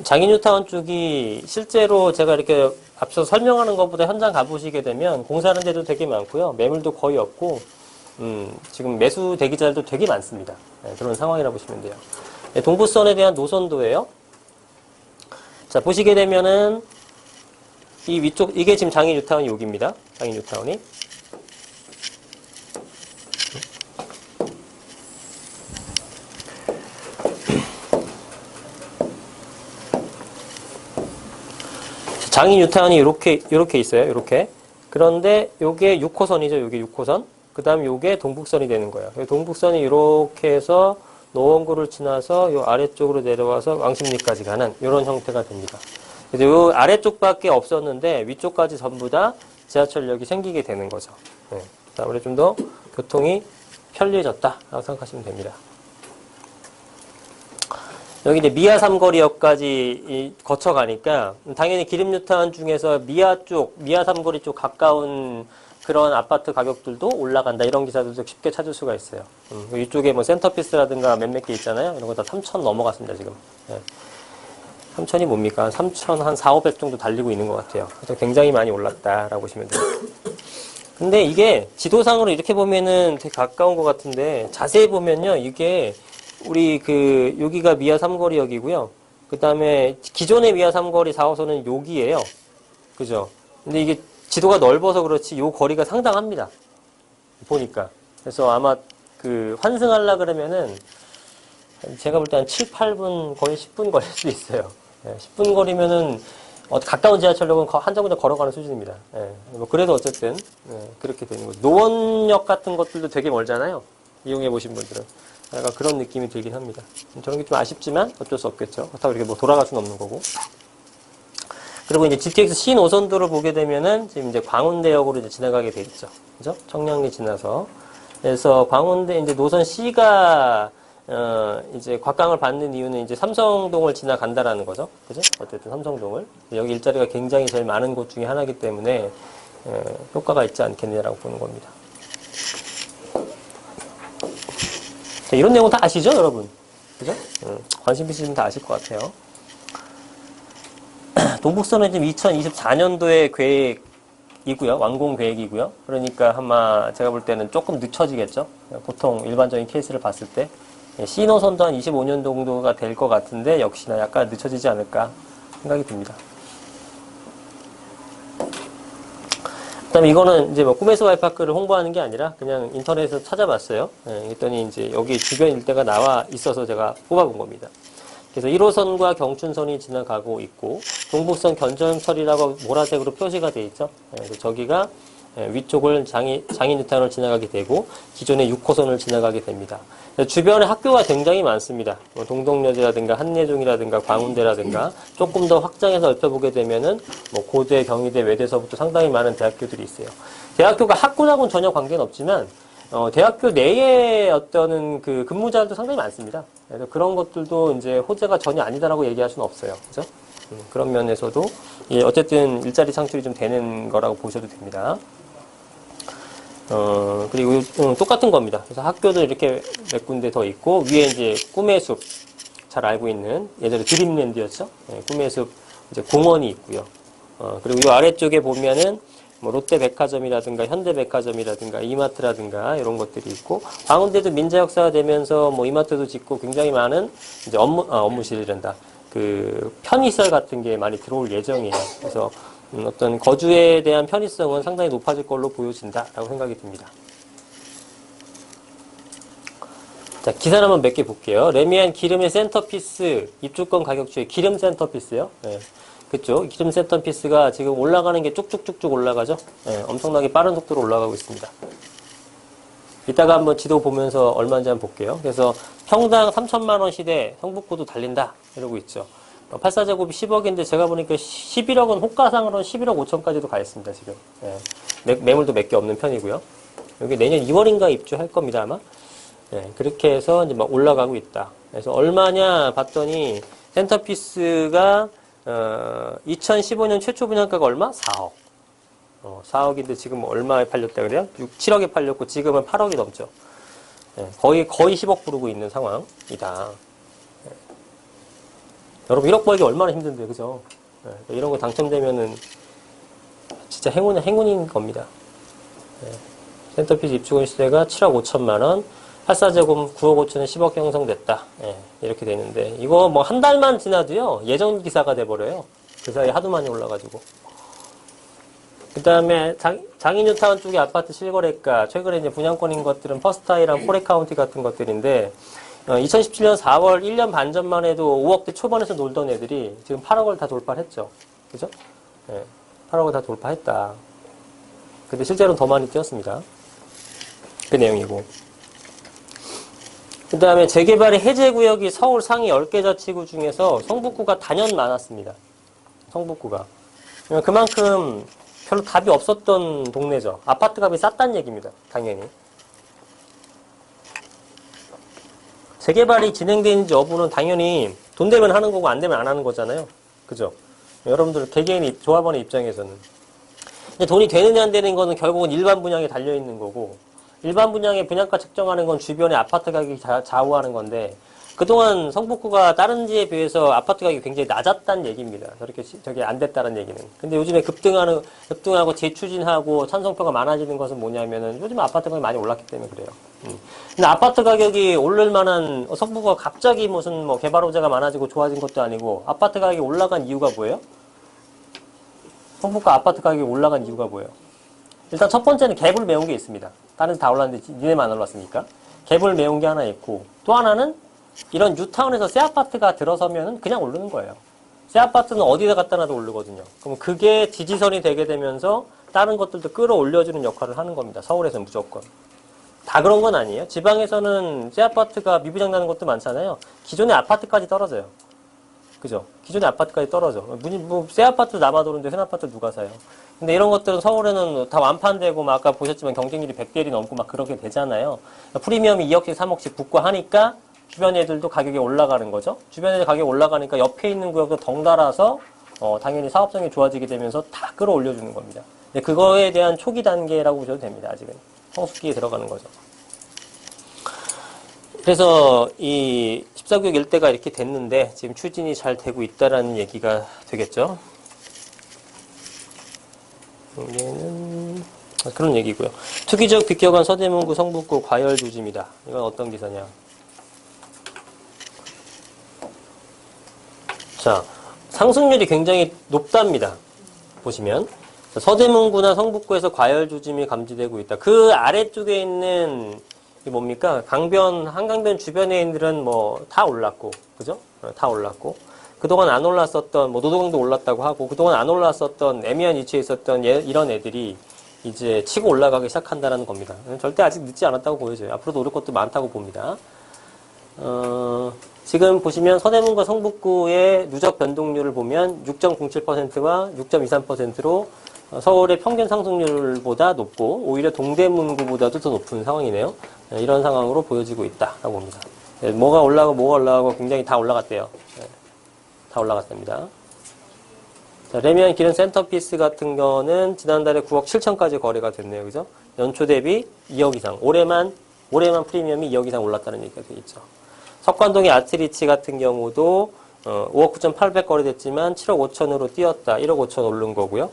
장인뉴타운 쪽이 실제로 제가 이렇게 앞서 설명하는 것보다 현장 가보시게 되면 공사하는 데도 되게 많고요. 매물도 거의 없고, 지금 매수 대기자들도 되게 많습니다. 네, 그런 상황이라고 보시면 돼요. 네, 동부선에 대한 노선도예요. 자, 보시게 되면은 이 위쪽, 이게 지금 장인뉴타운이 여기입니다. 장인뉴타운이. 장인뉴타운이 이렇게 있어요. 이렇게. 그런데 요게 6호선이죠. 요게 6호선. 그 다음 요게 동북선이 되는 거예요. 동북선이 이렇게 해서 노원구를 지나서 요 아래쪽으로 내려와서 왕십리까지 가는 이런 형태가 됩니다. 그래서 요 아래쪽밖에 없었는데 위쪽까지 전부 다 지하철역이 생기게 되는 거죠. 네. 아무래도 좀 더 교통이 편리해졌다라고 생각하시면 됩니다. 여기 이제 미아 삼거리역까지 거쳐가니까 당연히 기름뉴타운 중에서 미아 삼거리 쪽 가까운 그런 아파트 가격들도 올라간다. 이런 기사들도 쉽게 찾을 수가 있어요. 이쪽에 뭐 센터피스라든가 몇몇 개 있잖아요. 이런 거 다 3,000 넘어갔습니다, 지금. 네. 3,000이 뭡니까? 3,000 한 4, 500 정도 달리고 있는 것 같아요. 그래서 굉장히 많이 올랐다라고 보시면 돼요. 근데 이게 지도상으로 이렇게 보면은 되게 가까운 것 같은데 자세히 보면요. 이게 우리 여기가 미아 삼거리역이고요. 그 다음에 기존의 미아 삼거리 4호선은 여기예요. 그죠? 근데 이게 지도가 넓어서 그렇지 요 거리가 상당합니다. 보니까. 그래서 아마 환승하려 그러면은 제가 볼 때 한 7, 8분, 거의 10분 걸릴 수 있어요. 10분 거리면은, 가까운 지하철역은 한 정거장 걸어가는 수준입니다. 뭐 그래도 어쨌든, 그렇게 되는 거죠. 노원역 같은 것들도 되게 멀잖아요. 이용해 보신 분들은. 약간 그런 느낌이 들긴 합니다. 저런 게 좀 아쉽지만 어쩔 수 없겠죠. 그렇다고 이렇게 뭐 돌아갈 수는 없는 거고. 그리고 이제 GTX 신호선도를 보게 되면은 지금 이제 광운대역으로 이제 지나가게 돼 있죠. 그죠? 청량리 지나서. 그래서 광운대 이제 노선 C가 이제 곽강을 받는 이유는 이제 삼성동을 지나간다라는 거죠. 그죠? 어쨌든 삼성동을. 여기 일자리가 굉장히 제일 많은 곳 중에 하나이기 때문에 효과가 있지 않겠느냐라고 보는 겁니다. 자, 이런 내용 다 아시죠, 여러분? 그죠? 관심 있으시면 다 아실 것 같아요. 동북선은 지금 2024년도의 계획이고요. 완공 계획이고요. 그러니까 아마 제가 볼 때는 조금 늦춰지겠죠. 보통 일반적인 케이스를 봤을 때. C노선도 한 25년 정도가 될 것 같은데 역시나 약간 늦춰지지 않을까 생각이 듭니다. 그다음에 이거는 이제 뭐 꿈의 스와이파크를 홍보하는 게 아니라 그냥 인터넷에서 찾아봤어요. 그랬더니 이제 여기 주변 일대가 나와 있어서 제가 뽑아본 겁니다. 그래서 1호선과 경춘선이 지나가고 있고 동북선 견전철이라고 보라색으로 표시가 되어 있죠. 그래서 저기가 위쪽을 장인유탄을 지나가게 되고 기존의 6호선을 지나가게 됩니다. 주변에 학교가 굉장히 많습니다. 뭐 동덕여대라든가 한예종이라든가 광운대라든가 조금 더 확장해서 넓혀보게 되면은 뭐 고대, 경희대, 외대서부터 상당히 많은 대학교들이 있어요. 대학교가 학군하고는 전혀 관계는 없지만 대학교 내에 어떤 그 근무자들도 상당히 많습니다. 그래서 그런 것들도 이제 호재가 전혀 아니다라고 얘기할 수는 없어요. 그죠? 그런 면에서도 어쨌든 일자리 창출이 좀 되는 거라고 보셔도 됩니다. 그리고 똑같은 겁니다. 그래서 학교도 이렇게 몇 군데 더 있고 위에 이제 꿈의 숲 잘 알고 있는 예전에 드림랜드였죠. 꿈의 숲 이제 공원이 있고요. 그리고 이 아래쪽에 보면은 뭐 롯데백화점이라든가 현대백화점이라든가 이마트라든가 이런 것들이 있고 광운대도 민자역사가 되면서 뭐 이마트도 짓고 굉장히 많은 이제 업무실이란다. 그 편의시설 같은 게 많이 들어올 예정이에요. 그래서 어떤 거주에 대한 편의성은 상당히 높아질 걸로 보여진다라고 생각이 듭니다. 자, 기사 한번 몇 개 볼게요. 레미안 기름의 센터피스 입주권 가격 중에 기름 센터피스요. 네. 그쵸. 기름 센터피스가 지금 올라가는 게 쭉쭉쭉쭉 올라가죠. 네, 엄청나게 빠른 속도로 올라가고 있습니다. 이따가 한번 지도 보면서 얼마인지 한번 볼게요. 그래서 평당 3천만 원 시대 성북구도 달린다 이러고 있죠. 84제곱이 10억인데 제가 보니까 11억은 호가상으로는 11억 5천까지도 가 있습니다. 지금. 네. 매물도 몇 개 없는 편이고요. 여기 내년 2월인가 입주할 겁니다 아마. 네, 그렇게 해서 이제 막 올라가고 있다. 그래서 얼마냐 봤더니 센터피스가 2015년 최초 분양가가 얼마? 4억. 4억인데 지금 얼마에 팔렸다 그래요? 7억에 팔렸고 지금은 8억이 넘죠. 네, 거의 10억 부르고 있는 상황이다. 네. 여러분 1억 벌기 얼마나 힘든데 그죠? 네, 이런 거 당첨되면은 진짜 행운인 겁니다. 네. 센터피스 입주권 시세가 7억 5천만 원. 84제곱 9억 5천에 10억 형성됐다. 예, 이렇게 되는데 이거 뭐 한 달만 지나도요 예전 기사가 돼버려요. 그 사이에 하도 많이 올라가지고. 그 다음에 장인뉴타운 쪽의 아파트 실거래가 최근에 이제 분양권인 것들은 퍼스타이랑 포레카운티 같은 것들인데 2017년 4월 1년 반 전만 해도 5억대 초반에서 놀던 애들이 지금 8억을 다 돌파했죠. 그죠? 예, 8억을 다 돌파했다. 근데 실제로는 더 많이 뛰었습니다. 그 내용이고. 그 다음에 재개발의 해제구역이 서울 상위 10개 자치구 중에서 성북구가 단연 많았습니다. 성북구가. 그만큼 별로 답이 없었던 동네죠. 아파트 값이 쌌다는 얘기입니다. 당연히. 재개발이 진행되는지 여부는 당연히 돈 되면 하는 거고 안 되면 안 하는 거잖아요. 그죠? 여러분들 개개인 조합원의 입장에서는. 돈이 되느냐 안 되는 거는 결국은 일반 분양에 달려있는 거고 일반 분양의 분양가 측정하는 건 주변의 아파트 가격이 좌우하는 건데 그동안 성북구가 다른 지에 비해서 아파트 가격이 굉장히 낮았다는 얘기입니다. 저게 안 됐다는 얘기는. 근데 요즘에 급등하고 재추진하고 찬성표가 많아지는 것은 뭐냐면은 요즘 아파트 가격이 많이 올랐기 때문에 그래요. 근데 아파트 가격이 오를 만한 성북구가 갑자기 무슨 뭐 개발 호재가 많아지고 좋아진 것도 아니고 아파트 가격이 올라간 이유가 뭐예요? 성북구 아파트 가격이 올라간 이유가 뭐예요? 일단 첫 번째는 갭을 메운 게 있습니다. 다른 데 다 올랐는데 니네만 안 올랐으니까. 갭을 메운 게 하나 있고 또 하나는 이런 뉴타운에서 새 아파트가 들어서면은 그냥 오르는 거예요. 새 아파트는 어디다 갖다 놔도 오르거든요. 그럼 그게 지지선이 되게 되면서 다른 것들도 끌어올려주는 역할을 하는 겁니다. 서울에서는 무조건. 다 그런 건 아니에요. 지방에서는 새 아파트가 미부장나는 것도 많잖아요. 기존의 아파트까지 떨어져요. 그죠? 기존의 아파트까지 떨어져. 새 아파트 남아도는데 새 아파트 누가 사요? 근데 이런 것들은 서울에는 다 완판되고, 막 아까 보셨지만 경쟁률이 100대 1이 넘고 막 그렇게 되잖아요. 프리미엄이 2억씩, 3억씩 붙고 하니까 주변 애들도 가격이 올라가는 거죠. 주변 애들 가격이 올라가니까 옆에 있는 구역도 덩달아서 당연히 사업성이 좋아지게 되면서 다 끌어올려주는 겁니다. 근데 그거에 대한 초기 단계라고 보셔도 됩니다. 아직은. 성숙기에 들어가는 거죠. 그래서 이 14구역 일대가 이렇게 됐는데 지금 추진이 잘 되고 있다라는 얘기가 되겠죠. 여기는 그런 얘기고요. 투기적 비껴간 서대문구 성북구 과열 조짐이다. 이건 어떤 기사냐? 자, 상승률이 굉장히 높답니다. 보시면 서대문구나 성북구에서 과열 조짐이 감지되고 있다. 그 아래쪽에 있는 이게 뭡니까? 한강변 주변에 있는 애들은 뭐 다 올랐고, 그죠? 다 올랐고, 그동안 안 올랐었던, 뭐 노도강도 올랐다고 하고, 그동안 안 올랐었던 애매한 위치에 있었던 이런 애들이 이제 치고 올라가기 시작한다는 겁니다. 절대 아직 늦지 않았다고 보여져요. 앞으로도 오를 것도 많다고 봅니다. 지금 보시면 서대문과 성북구의 누적 변동률을 보면 6.07%와 6.23%로 서울의 평균 상승률보다 높고 오히려 동대문구보다도 더 높은 상황이네요. 이런 상황으로 보여지고 있다라고 봅니다. 뭐가 올라가고 굉장히 다 올라갔대요. 다 올라갔답니다. 자, 레미안 기른 센터피스 같은 거는 지난달에 9억 7천까지 거래가 됐네요. 그죠? 연초 대비 2억 이상. 올해만 프리미엄이 2억 이상 올랐다는 얘기가 되어 있죠. 석관동의 아트리치 같은 경우도 5억 9,800 거래됐지만 7억 5천으로 뛰었다. 1억 5천 오른 거고요.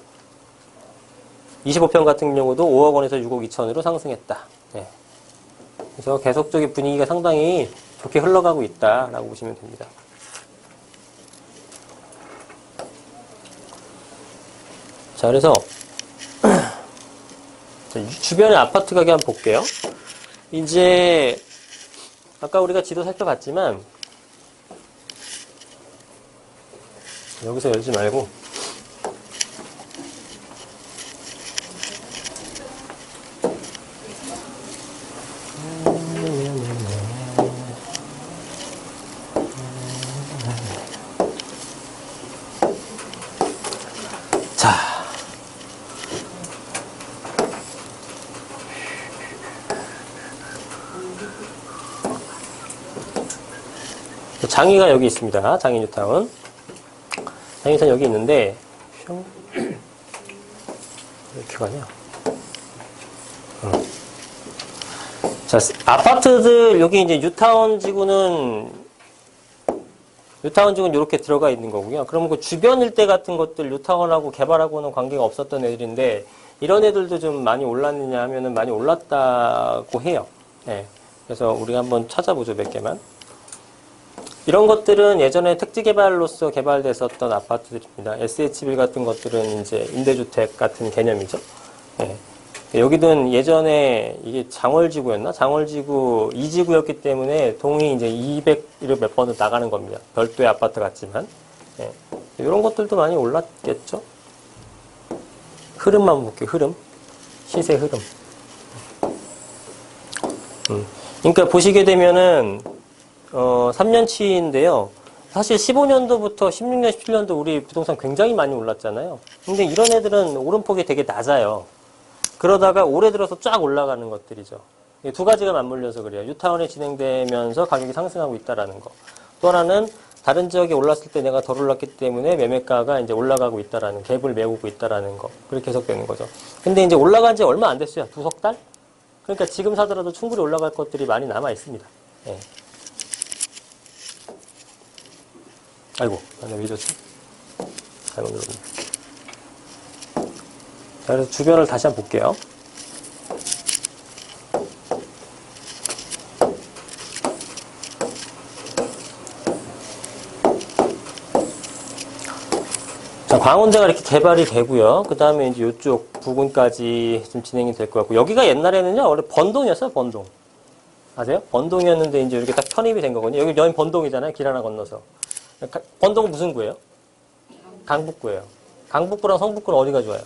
25평 같은 경우도 5억 원에서 6억 2천으로 상승했다. 네. 그래서 계속적인 분위기가 상당히 좋게 흘러가고 있다라고 보시면 됩니다. 자, 그래서 주변의 아파트 가격 한번 볼게요. 이제 아까 우리가 지도 살펴봤지만 여기서 열지 말고 자, 장위가 여기 있습니다. 장위 뉴타운. 장위 뉴타운 여기 있는데, 왜 이렇게 가냐? 자, 아파트들, 여기 이제 뉴타운 지구는 이렇게 들어가 있는 거고요. 그러면 그 주변 일대 같은 것들, 뉴타운하고 개발하고는 관계가 없었던 애들인데, 이런 애들도 좀 많이 올랐느냐 하면은 많이 올랐다고 해요. 네. 그래서 우리가 한번 찾아보죠, 몇 개만. 이런 것들은 예전에 택지개발로서 개발됐었던 아파트들입니다. SH빌 같은 것들은 이제 임대주택 같은 개념이죠. 네. 여기는 예전에 이게 장월지구였나? 장월지구 2지구였기 때문에 동이 이제 200몇 번을 나가는 겁니다. 별도의 아파트 같지만. 네. 이런 것들도 많이 올랐겠죠? 흐름만 볼게요, 흐름. 시세 흐름. 그러니까 보시게 되면은 3년치인데요. 사실 15년도부터 16년, 17년도 우리 부동산 굉장히 많이 올랐잖아요. 근데 이런 애들은 오름폭이 되게 낮아요. 그러다가 올해 들어서 쫙 올라가는 것들이죠. 두 가지가 맞물려서 그래요. 뉴타운이 진행되면서 가격이 상승하고 있다라는 거. 또 하나는 다른 지역에 올랐을 때 내가 덜 올랐기 때문에 매매가가 이제 올라가고 있다라는, 갭을 메우고 있다라는 거. 그렇게 해석되는 거죠. 근데 이제 올라간 지 얼마 안 됐어요. 2석 달? 그러니까 지금 사더라도 충분히 올라갈 것들이 많이 남아 있습니다. 네. 아이고, 나 왜 이러지? 잘못 눌렀네. 자, 그래서 주변을 다시 한번 볼게요. 자, 광운대가 이렇게 개발이 되고요. 그 다음에 이제 이쪽 부근까지 좀 진행이 될 것 같고, 여기가 옛날에는요, 원래 번동이었어요, 번동. 아세요? 번동이었는데 이제 이렇게 딱 편입이 된 거거든요. 여기 번동이잖아요. 길 하나 건너서. 번동은 무슨 구예요? 강북구예요. 강북구랑 성북구는 어디가 좋아요?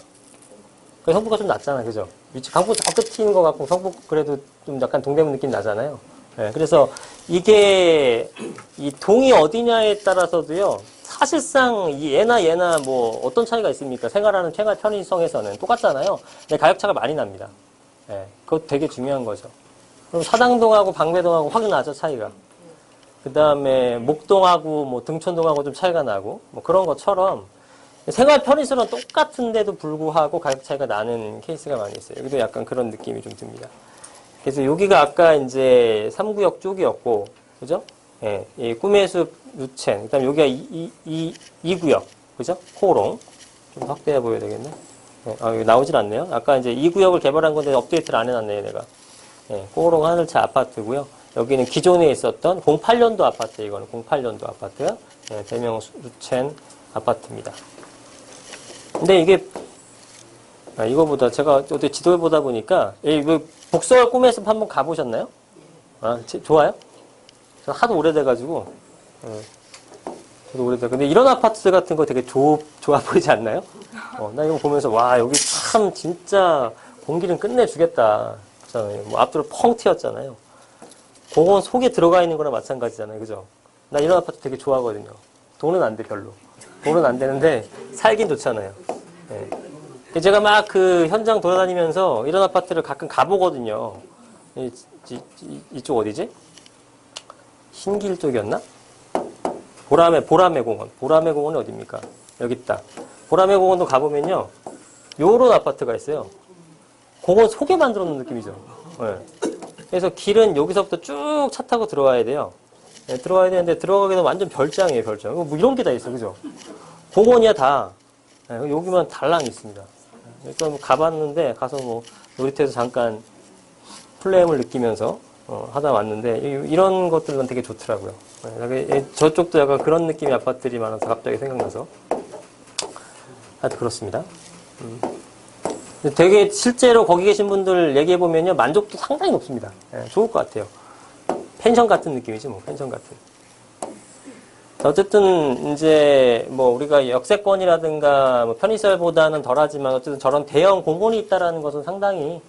성북구가 좀 낫잖아, 그죠? 위치, 강북 저 끝에 있는 것 같고, 성북 그래도 좀 약간 동대문 느낌 나잖아요. 네, 그래서 이게, 이 동이 어디냐에 따라서도요, 사실상 얘나 뭐 어떤 차이가 있습니까? 생활하는 생활 편의성에서는 똑같잖아요. 근데 가격차가 많이 납니다. 네, 그거 되게 중요한 거죠. 그럼 사당동하고 방배동하고 확 나죠, 차이가. 그 다음에 목동하고 뭐 등촌동하고 좀 차이가 나고, 뭐 그런 것처럼 생활 편의성은 똑같은데도 불구하고 가격 차이가 나는 케이스가 많이 있어요. 여기도 약간 그런 느낌이 좀 듭니다. 그래서 여기가 아까 이제 3구역 쪽이었고, 그죠? 예, 이 꿈의 숲 루첸. 그 다음에 여기가 2구역. 그죠? 코오롱. 좀 확대해 보여야 되겠네. 예, 여기 나오질 않네요. 아까 이제 2구역을 개발한 건데 업데이트를 안 해놨네요, 내가. 예, 코오롱 하늘차 아파트고요. 여기는 기존에 있었던 08년도 아파트, 이거는 08년도 아파트. 예, 대명 루첸 아파트입니다. 근데 이게, 이거보다 제가 어떻게 지도를 보다 보니까, 복서울 꿈의 숲 한번 가보셨나요? 좋아요? 저 하도 오래돼가지고, 저도 오래돼. 근데 이런 아파트 같은 거 되게 좋아 보이지 않나요? 나 이거 보면서, 와, 여기 참 진짜 공기는 끝내주겠다. 뭐 앞뒤로 펑 튀었잖아요. 공원 속에 들어가 있는 거랑 마찬가지잖아요. 그죠? 나 이런 아파트 되게 좋아하거든요. 돈은 안 돼, 별로. 돈은 안 되는데, 살긴 좋잖아요. 네. 제가 막 그 현장 돌아다니면서 이런 아파트를 가끔 가보거든요. 이쪽 어디지? 신길 쪽이었나? 보라매 공원. 보라매 공원이 어딥니까? 여기 있다. 보라매 공원도 가보면요. 요런 아파트가 있어요. 공원 속에 만들어 놓은 느낌이죠. 네. 그래서 길은 여기서부터 쭉 차 타고 들어와야 돼요. 네, 들어와야 되는데 들어가기는 완전 별장이에요, 별장. 뭐 이런 게 다 있어, 그죠? 공원이야, 다. 네, 여기만 달랑 있습니다. 일단 가봤는데, 가서 뭐 놀이터에서 잠깐 플레임을 느끼면서 하다 왔는데, 이런 것들은 되게 좋더라고요. 네, 저쪽도 약간 그런 느낌의 아파트들이 많아서 갑자기 생각나서. 하여튼 그렇습니다. 되게 실제로 거기 계신 분들 얘기해보면요, 만족도 상당히 높습니다. 네, 좋을 것 같아요. 펜션 같은 느낌이지, 뭐, 펜션 같은. 어쨌든, 이제, 뭐, 우리가 역세권이라든가, 뭐 편의시설보다는 덜 하지만, 어쨌든 저런 대형 공원이 있다라는 것은 상당히,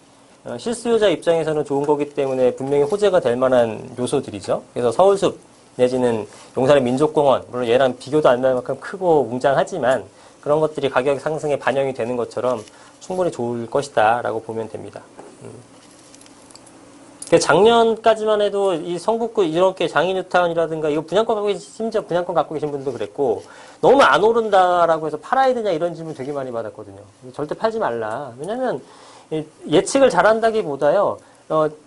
실수요자 입장에서는 좋은 거기 때문에 분명히 호재가 될 만한 요소들이죠. 그래서 서울숲, 내지는 용산의 민족공원, 물론 얘랑 비교도 안 될 만큼 크고 웅장하지만, 그런 것들이 가격 상승에 반영이 되는 것처럼 충분히 좋을 것이다, 라고 보면 됩니다. 작년까지만 해도 이 성북구 이렇게 장인뉴타운이라든가 이거 분양권 갖고 계신, 심지어 분양권 갖고 계신 분도 그랬고 너무 안 오른다라고 해서 팔아야 되냐 이런 질문 되게 많이 받았거든요. 절대 팔지 말라. 왜냐면 예측을 잘한다기보다요.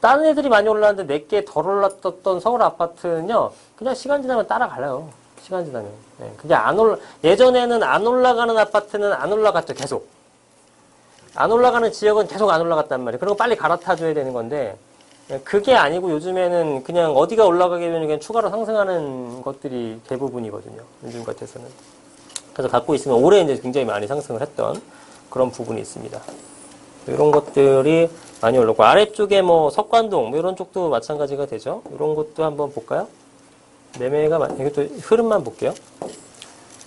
다른 애들이 많이 올랐는데 내게 덜 올랐던 서울 아파트는요. 그냥 시간 지나면 따라가요. 시간 지나면. 네, 그게 예전에는 안 올라가는 아파트는 안 올라갔죠. 계속. 안 올라가는 지역은 계속 안 올라갔단 말이에요. 그런 거 빨리 갈아타줘야 되는 건데 그게 아니고 요즘에는 그냥 어디가 올라가게 되면 그냥 추가로 상승하는 것들이 대부분이거든요. 요즘 같아서는. 그래서 갖고 있으면 올해 이제 굉장히 많이 상승을 했던 그런 부분이 있습니다. 이런 것들이 많이 올랐고 아래쪽에 뭐 석관동 뭐 이런 쪽도 마찬가지가 되죠. 이런 것도 한번 볼까요? 매매가 이것도 흐름만 볼게요.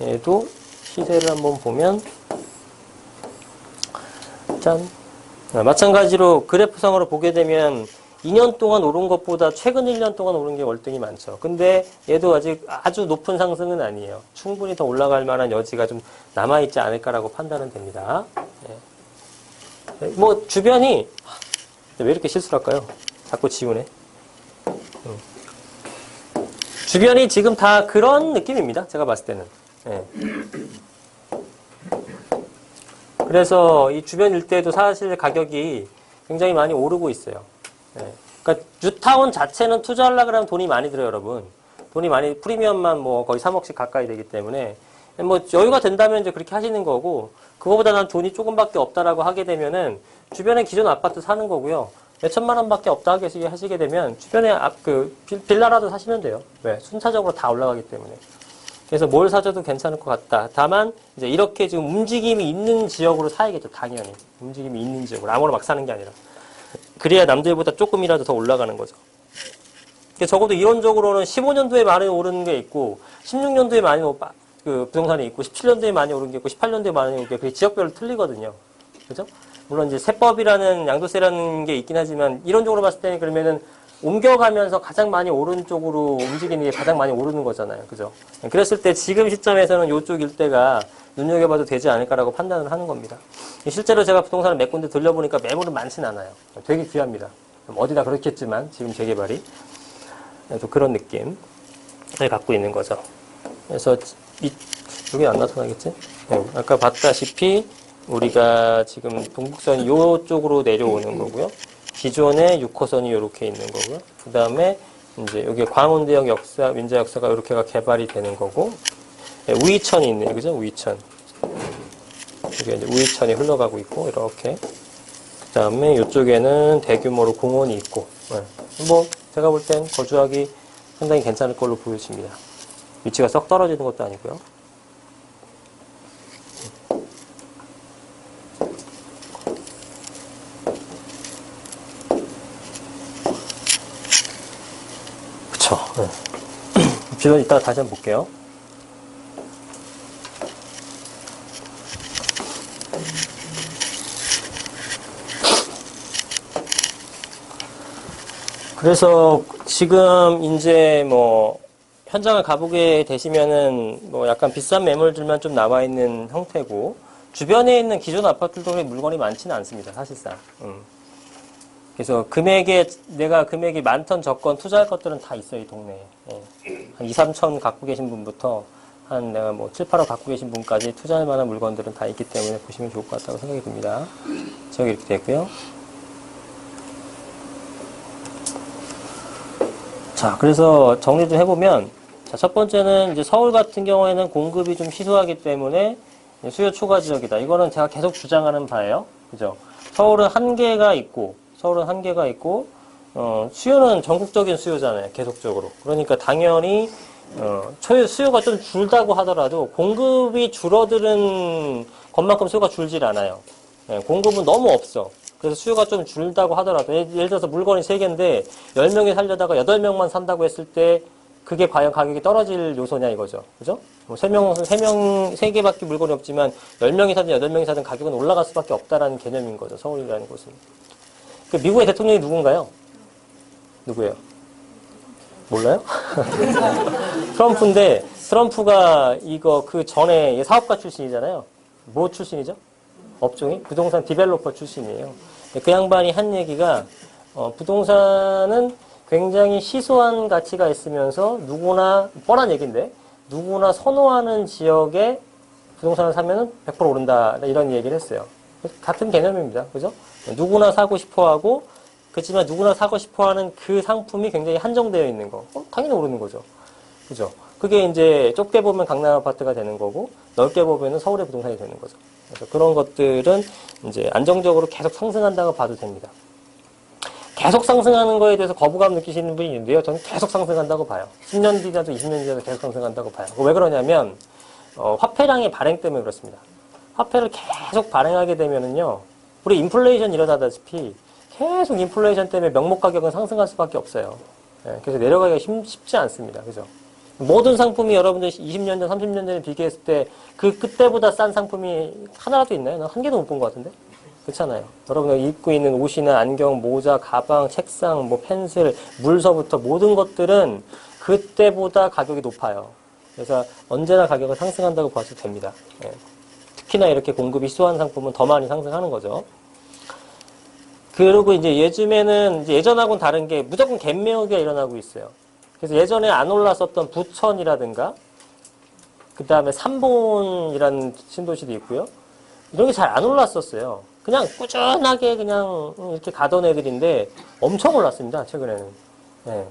얘도 시세를 한번 보면 짠. 마찬가지로 그래프상으로 보게 되면 2년 동안 오른 것보다 최근 1년 동안 오른 게 월등히 많죠. 근데 얘도 아직 아주 높은 상승은 아니에요. 충분히 더 올라갈 만한 여지가 좀 남아있지 않을까라고 판단은 됩니다. 네. 뭐 주변이 왜 이렇게 실수를 할까요? 자꾸 지우네. 주변이 지금 다 그런 느낌입니다. 제가 봤을 때는. 네. 그래서 이 주변 일대도 사실 가격이 굉장히 많이 오르고 있어요. 네. 그러니까 뉴타운 자체는 투자하려고 하면 돈이 많이 들어요, 여러분. 돈이 많이 프리미엄만 뭐 거의 3억씩 가까이 되기 때문에 뭐 여유가 된다면 이제 그렇게 하시는 거고 그거보다 난 돈이 조금밖에 없다라고 하게 되면은 주변에 기존 아파트 사는 거고요. 몇천만 원밖에 없다 하시게 되면 주변에 빌라라도 사시면 돼요. 왜? 순차적으로 다 올라가기 때문에. 그래서 뭘 사줘도 괜찮을 것 같다. 다만 이제 이렇게 지금 움직임이 있는 지역으로 사야겠죠, 당연히. 움직임이 있는 지역으로 아무나 막 사는 게 아니라. 그래야 남들보다 조금이라도 더 올라가는 거죠. 적어도 이론적으로는 15년도에 많이 오르는 게 있고 16년도에 많이 그 부동산이 있고 17년도에 많이 오른 게 있고 18년도에 많이 오른 게 그게 지역별로 틀리거든요. 그죠? 물론 이제 세법이라는 양도세라는 게 있긴 하지만 이론적으로 봤을 때는 그러면은 옮겨가면서 가장 많이 오른 쪽으로 움직이는 게 가장 많이 오르는 거잖아요. 그죠? 그랬을 때 지금 시점에서는 이쪽 일대가 눈여겨봐도 되지 않을까라고 판단을 하는 겁니다. 실제로 제가 부동산을 몇 군데 돌려보니까 매물은 많진 않아요. 되게 귀합니다. 어디다 그렇겠지만 지금 재개발이 또 그런 느낌을 갖고 있는 거죠. 그래서 여기 안 나타나겠지? 네, 아까 봤다시피 우리가 지금 동북선이 이쪽으로 내려오는 거고요. 기존의 6호선이 이렇게 있는 거고요. 그 다음에 이제 여기 광운대역 역사, 민자 역사가 이렇게가 개발이 되는 거고, 네, 우이천이 있네요. 그죠? 우이천. 여기 이제 우이천이 흘러가고 있고, 이렇게. 그 다음에 이쪽에는 대규모로 공원이 있고, 네. 뭐, 제가 볼 땐 거주하기 상당히 괜찮을 걸로 보여집니다. 위치가 썩 떨어지는 것도 아니고요. 그쵸. 네. 비전 이따가 다시 한번 볼게요. 그래서 지금 이제 뭐 현장을 가보게 되시면은 뭐 약간 비싼 매물들만 좀 나와 있는 형태고 주변에 있는 기존 아파트들도 물건이 많지는 않습니다. 사실상. 그래서 내가 금액이 많던 적건 투자할 것들은 다 있어요. 이 동네에. 예. 한 2, 3천 갖고 계신 분부터 한 내가 뭐 7, 8억 갖고 계신 분까지 투자할 만한 물건들은 다 있기 때문에 보시면 좋을 것 같다고 생각이 듭니다. 저기 이렇게 되고요. 자, 그래서 정리 좀 해보면, 자, 첫 번째는 이제 서울 같은 경우에는 공급이 좀 희소하기 때문에 수요 초과 지역이다. 이거는 제가 계속 주장하는 바예요. 그죠? 서울은 한계가 있고, 수요는 전국적인 수요잖아요. 계속적으로. 그러니까 당연히, 수요가 좀 줄다고 하더라도 공급이 줄어드는 것만큼 수요가 줄질 않아요. 예, 공급은 너무 없어. 그래서 수요가 좀 줄다고 하더라도 예를 들어서 물건이 3개인데 10명이 살려다가 8명만 산다고 했을 때 그게 과연 가격이 떨어질 요소냐 이거죠. 그죠? 뭐 3개밖에 물건이 없지만 10명이 사든 8명이 사든 가격은 올라갈 수밖에 없다라는 개념인 거죠. 서울이라는 곳은. 그 미국의 대통령이 누군가요? 누구예요? 몰라요? 트럼프인데 트럼프가 이거 그 전에 사업가 출신이잖아요. 뭐 출신이죠? 업종이? 부동산 디벨로퍼 출신이에요. 그 양반이 한 얘기가 부동산은 굉장히 희소한 가치가 있으면서 누구나 뻔한 얘기인데 누구나 선호하는 지역에 부동산을 사면은 100% 오른다 이런 얘기를 했어요. 같은 개념입니다. 그죠? 누구나 사고 싶어하고 그렇지만 누구나 사고 싶어하는 그 상품이 굉장히 한정되어 있는 거 당연히 오르는 거죠. 그죠? 그게 이제 좁게 보면 강남 아파트가 되는 거고 넓게 보면은 서울의 부동산이 되는 거죠. 그래서 그런 것들은 이제 안정적으로 계속 상승한다고 봐도 됩니다. 계속 상승하는 거에 대해서 거부감 느끼시는 분이 있는데요. 저는 계속 상승한다고 봐요. 10년 뒤라도 20년 뒤라도 계속 상승한다고 봐요. 왜 그러냐면 화폐량의 발행 때문에 그렇습니다. 화폐를 계속 발행하게 되면은요. 우리 인플레이션 일어나다시피 계속 인플레이션 때문에 명목 가격은 상승할 수밖에 없어요. 예, 그래서 내려가기가 쉽지 않습니다. 그죠? 모든 상품이 여러분들 20년 전, 30년 전에 비교했을 때 그 그때보다 싼 상품이 하나라도 있나요? 난 한 개도 못 본 것 같은데? 그렇잖아요. 여러분들 입고 있는 옷이나 안경, 모자, 가방, 책상, 뭐 펜슬, 물서부터 모든 것들은 그때보다 가격이 높아요. 그래서 언제나 가격은 상승한다고 봐도 됩니다. 예. 특히나 이렇게 공급이 희소한 상품은 더 많이 상승하는 거죠. 그리고 이제 요즘에는 이제 예전하고는 다른 게 무조건 갭매우기가 일어나고 있어요. 그래서 예전에 안 올랐었던 부천이라든가 그 다음에 삼본이라는 신도시도 있고요. 이런 게 잘 안 올랐었어요. 그냥 꾸준하게 그냥 이렇게 가던 애들인데 엄청 올랐습니다. 최근에는. 네,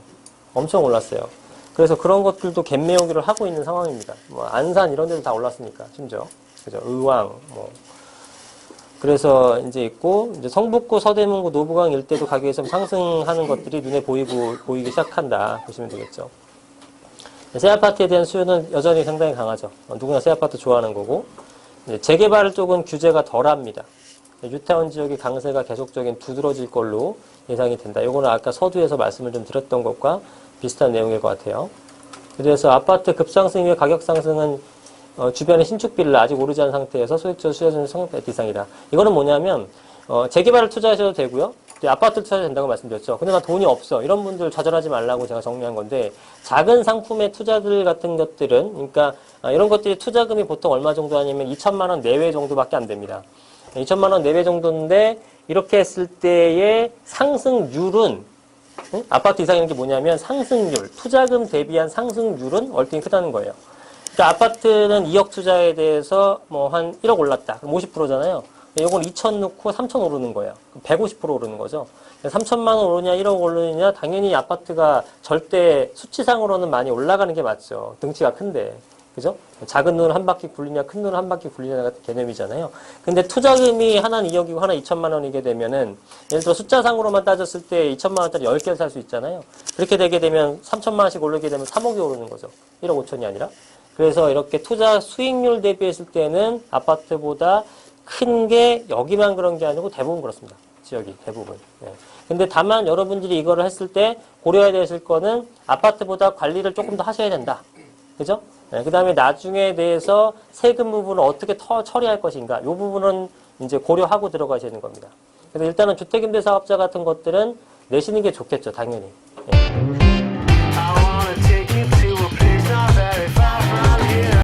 엄청 올랐어요. 그래서 그런 것들도 갭매우기를 하고 있는 상황입니다. 뭐 안산 이런 데도 다 올랐으니까 심지어. 그죠? 의왕 뭐. 그래서 이제 있고 이제 성북구, 서대문구, 노부강 일대도 가격이 좀 상승하는 것들이 눈에 보이기 시작한다 보시면 되겠죠. 새 아파트에 대한 수요는 여전히 상당히 강하죠. 누구나 새 아파트 좋아하는 거고 이제 재개발 쪽은 규제가 덜합니다. 뉴타운 지역의 강세가 계속적인 두드러질 걸로 예상이 된다. 이거는 아까 서두에서 말씀을 좀 드렸던 것과 비슷한 내용일 것 같아요. 그래서 아파트 급상승 이후의 가격 상승은 주변의 신축 빌라 아직 오르지 않은 상태에서 소액적 수요는 성립 대상이다. 이거는 뭐냐면 재개발을 투자하셔도 되고요. 아파트 투자해도 된다고 말씀드렸죠. 근데 나 돈이 없어. 이런 분들 좌절하지 말라고 제가 정리한 건데 작은 상품의 투자들 같은 것들은 그러니까 이런 것들이 투자금이 보통 얼마 정도 하냐면 2천만 원 내외 정도밖에 안 됩니다. 2천만 원 내외 정도인데 이렇게 했을 때의 상승률은 아파트 이상인 게 뭐냐면 상승률, 투자금 대비한 상승률은 월등히 크다는 거예요. 그러니까 아파트는 2억 투자에 대해서 뭐 한 1억 올랐다. 그럼 50%잖아요. 이건 2천 넣고 3천 오르는 거예요. 150% 오르는 거죠. 3천만 원 오르냐 1억 오르느냐 당연히 아파트가 절대 수치상으로는 많이 올라가는 게 맞죠. 등치가 큰데. 그죠? 작은 눈을 한 바퀴 굴리냐 큰 눈을 한 바퀴 굴리냐 같은 개념이잖아요. 근데 투자금이 하나는 2억이고 하나 2천만 원이게 되면은 예를 들어 숫자상으로만 따졌을 때 2천만 원짜리 10개를 살 수 있잖아요. 그렇게 되게 되면 3천만 원씩 오르게 되면 3억이 오르는 거죠. 1억 5천이 아니라. 그래서 이렇게 투자 수익률 대비했을 때는 아파트보다 큰 게 여기만 그런 게 아니고 대부분 그렇습니다. 지역이 대부분. 네. 근데 다만 여러분들이 이거를 했을 때 고려해야 되실 거는 아파트보다 관리를 조금 더 하셔야 된다. 그죠? 네. 그 다음에 나중에 대해서 세금 부분을 어떻게 처리할 것인가. 이 부분은 이제 고려하고 들어가셔야 되는 겁니다. 그래서 일단은 주택임대사업자 같은 것들은 내시는 게 좋겠죠. 당연히. 네.